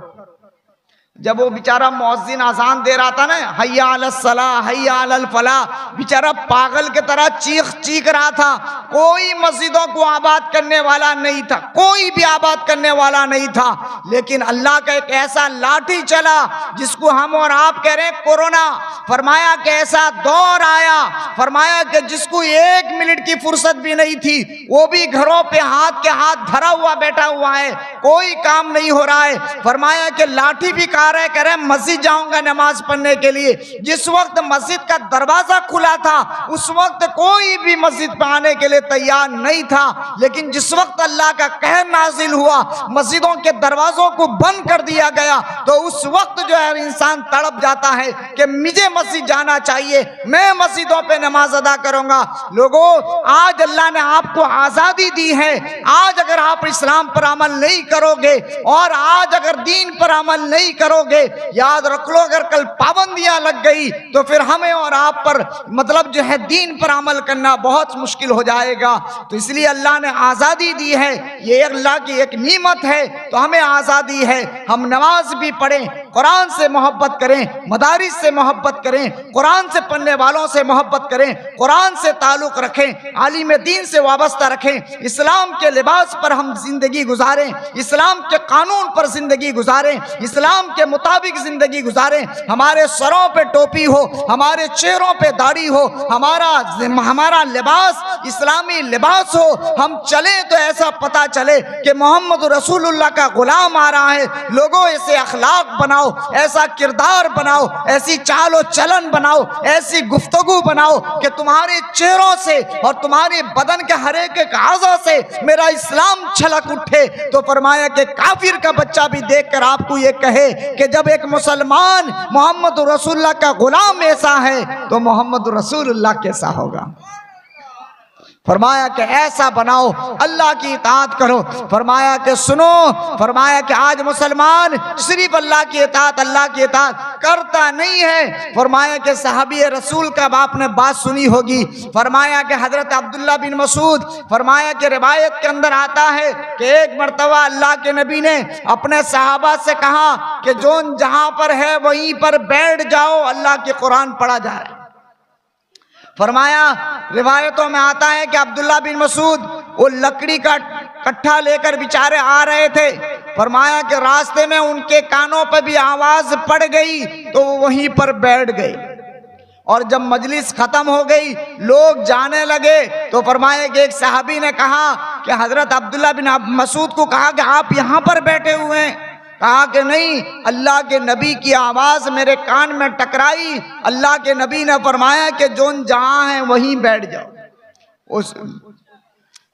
جب وہ بیچارہ مؤذن اذان دے رہا تھا نا، حی علی الصلاۃ حی علی الفلاح، بیچارہ پاگل کی طرح چیخ رہا تھا، کوئی مسجدوں کو آباد کرنے والا نہیں تھا، کوئی بھی آباد کرنے والا نہیں تھا، لیکن اللہ کا ایک ایسا لاٹھی چلا جس کو ہم اور آپ کہہ رہے ہیں کورونا۔ فرمایا کہ ایسا دور آیا، فرمایا کہ جس کو 1 منٹ کی فرصت بھی نہیں تھی، وہ بھی گھروں پہ ہاتھ کے ہاتھ دھرا ہوا بیٹھا ہوا ہے، کوئی کام نہیں ہو رہا ہے۔ فرمایا کہ لاٹھی بھی کہہ رہے مسجد جاؤں گا نماز پڑھنے کے لیے۔ جس وقت مسجد کا دروازہ کھلا تھا اس وقت کوئی بھی مسجد پہ آنے کے لیے تیار نہیں تھا، لیکن جس وقت اللہ کا قہر نازل ہوا، مسجدوں کے دروازوں کو بند کر دیا گیا، تو اس وقت جو ہے انسان تڑپ جاتا ہے کہ مجھے مسجد جانا چاہیے، میں مسجدوں پہ نماز ادا کروں گا۔ لوگوں آج اللہ نے آپ کو آزادی دی ہے، آج اگر آپ اسلام پر عمل نہیں کرو گے اور آج اگر دین پر عمل نہیں کرو کرو گے. یاد رکھ لو اگر کل پابندیاں لگ گئی تو پھر ہمیں اور آپ پر مطلب جو ہے دین پر عمل کرنا بہت مشکل ہو جائے گا. تو اس لیے اللہ نے آزادی دی ہے, یہ اللہ کی ایک نعمت ہے, تو ہمیں آزادی ہے. ہم نماز بھی پڑھیں, قرآن سے محبت کریں, مدارس سے محبت کریں, قرآن سے پڑھنے والوں سے محبت کریں, قرآن سے تعلق رکھیں, عالم دین سے وابستہ رکھیں, اسلام کے لباس پر ہم زندگی گزاریں, اسلام کے قانون پر زندگی گزاریں, اسلام کے مطابق زندگی گزاریں. ہمارے سروں پہ ٹوپی ہو, ہمارے چہروں پہ داڑھی ہو, ہمارا لباس اسلامی لباس ہو. ہم چلیں تو ایسا پتا چلے کہ محمد رسول اللہ کا غلام آ رہا ہے. لوگوں ایسے اخلاق بناؤ, ایسا کردار بناؤ, ایسی چال و چلن بناؤ, ایسی گفتگو بناؤ کہ تمہارے چہروں سے اور تمہارے بدن کے ہر ایک اعضاء سے میرا اسلام چھلک اٹھے. تو فرمایا کہ کافر کا بچہ بھی دیکھ کر آپ کو یہ کہے کہ جب ایک مسلمان محمد رسول اللہ کا غلام ایسا ہے تو محمد رسول اللہ کیسا ہوگا. فرمایا کہ ایسا بناؤ, اللہ کی اطاعت کرو. فرمایا کہ سنو, فرمایا کہ آج مسلمان صرف اللہ کی اطاعت کرتا نہیں ہے. فرمایا کہ صحابی رسول کا آپ نے بات سنی ہوگی. فرمایا کہ حضرت عبداللہ بن مسعود, فرمایا کہ روایت کے اندر آتا ہے کہ ایک مرتبہ اللہ کے نبی نے اپنے صحابہ سے کہا کہ جو جہاں پر ہے وہیں پر بیٹھ جاؤ, اللہ کی قرآن پڑھا جا رہا ہے. فرمایا روایتوں میں آتا ہے کہ عبداللہ بن مسعود وہ لکڑی کا کٹھا لے کر بیچارے آ رہے تھے. فرمایا کہ راستے میں ان کے کانوں پہ بھی آواز پڑ گئی تو وہ وہیں پر بیٹھ گئے. اور جب مجلس ختم ہو گئی, لوگ جانے لگے, تو فرمایا کہ ایک صحابی نے کہا کہ حضرت عبداللہ بن مسعود کو کہا کہ آپ یہاں پر بیٹھے ہوئے ہیں. کہا کہ نہیں, اللہ کے نبی کی آواز میرے کان میں ٹکرائی, اللہ کے نبی نے فرمایا کہ جون جہاں ہیں وہیں بیٹھ جاؤ.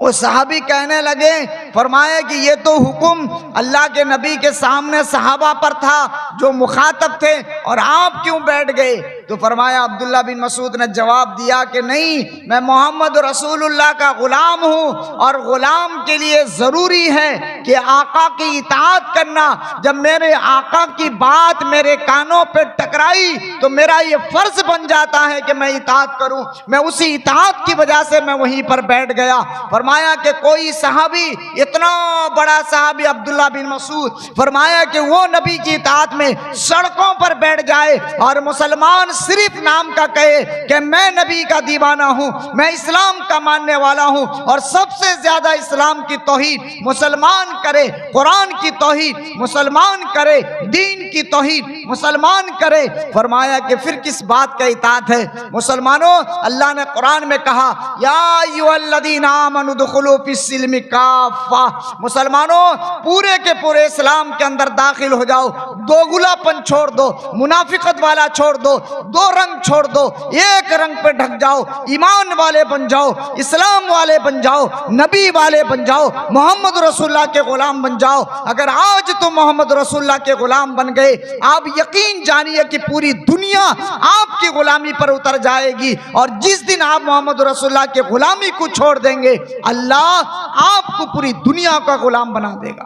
وہ صحابی کہنے لگے, فرمایا کہ یہ تو حکم اللہ کے نبی کے سامنے صحابہ پر تھا جو مخاطب تھے, اور آپ کیوں بیٹھ گئے؟ تو فرمایا عبداللہ بن مسعود نے جواب دیا کہ نہیں, میں محمد رسول اللہ کا غلام ہوں, اور غلام کے لیے ضروری ہے کہ آقا کی اطاعت کرنا. جب میرے آقا کی بات میرے کانوں پہ ٹکرائی تو میرا یہ فرض بن جاتا ہے کہ میں اطاعت کروں. میں اسی اطاعت کی وجہ سے میں وہیں پر بیٹھ گیا. فرمایا کہ کوئی صحابی, اتنا بڑا صحابی عبداللہ بن مسعود, فرمایا کہ وہ نبی کی اطاعت میں سڑکوں پر بیٹھ جائے اور مسلمان صرف نام کا کہے کہ میں نبی کا دیوانہ ہوں, میں اسلام کا ماننے والا ہوں, اور سب سے زیادہ اسلام کی توحید مسلمان کرے, قرآن کی توحید مسلمان کرے, دین کی توحید مسلمان کرے. فرمایا کہ پھر کس بات کا اطاعت ہے؟ مسلمانوں, اللہ نے قرآن میں کہا یا ایھا الذین آمنوا ادخلوا فی السلم کافہ. مسلمانوں پورے کے پورے اسلام کے اندر داخل ہو جاؤ. دوغلا پن چھوڑ دو, منافقت والا چھوڑ دو, دو رنگ چھوڑ دو, ایک رنگ پہ ڈھک جاؤ. ایمان والے بن جاؤ, اسلام والے بن جاؤ, نبی والے بن جاؤ, محمد رسول اللہ کے غلام بن جاؤ. اگر آج تم محمد رسول اللہ کے غلام بن گئے, آپ یقین جانیے کہ پوری دنیا آپ کی غلامی پر اتر جائے گی, اور جس دن آپ محمد رسول اللہ کے غلامی کو چھوڑ دیں گے, اللہ آپ کو پوری دنیا کا غلام بنا دے گا.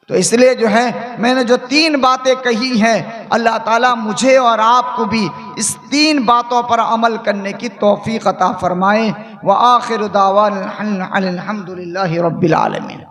تو اس لیے جو ہے میں نے جو 3 باتیں کہی ہیں, اللہ تعالیٰ مجھے اور آپ کو بھی اس 3 باتوں پر عمل کرنے کی توفیق عطا فرمائے. وآخر دعوانا الحمد للہ رب العالمین.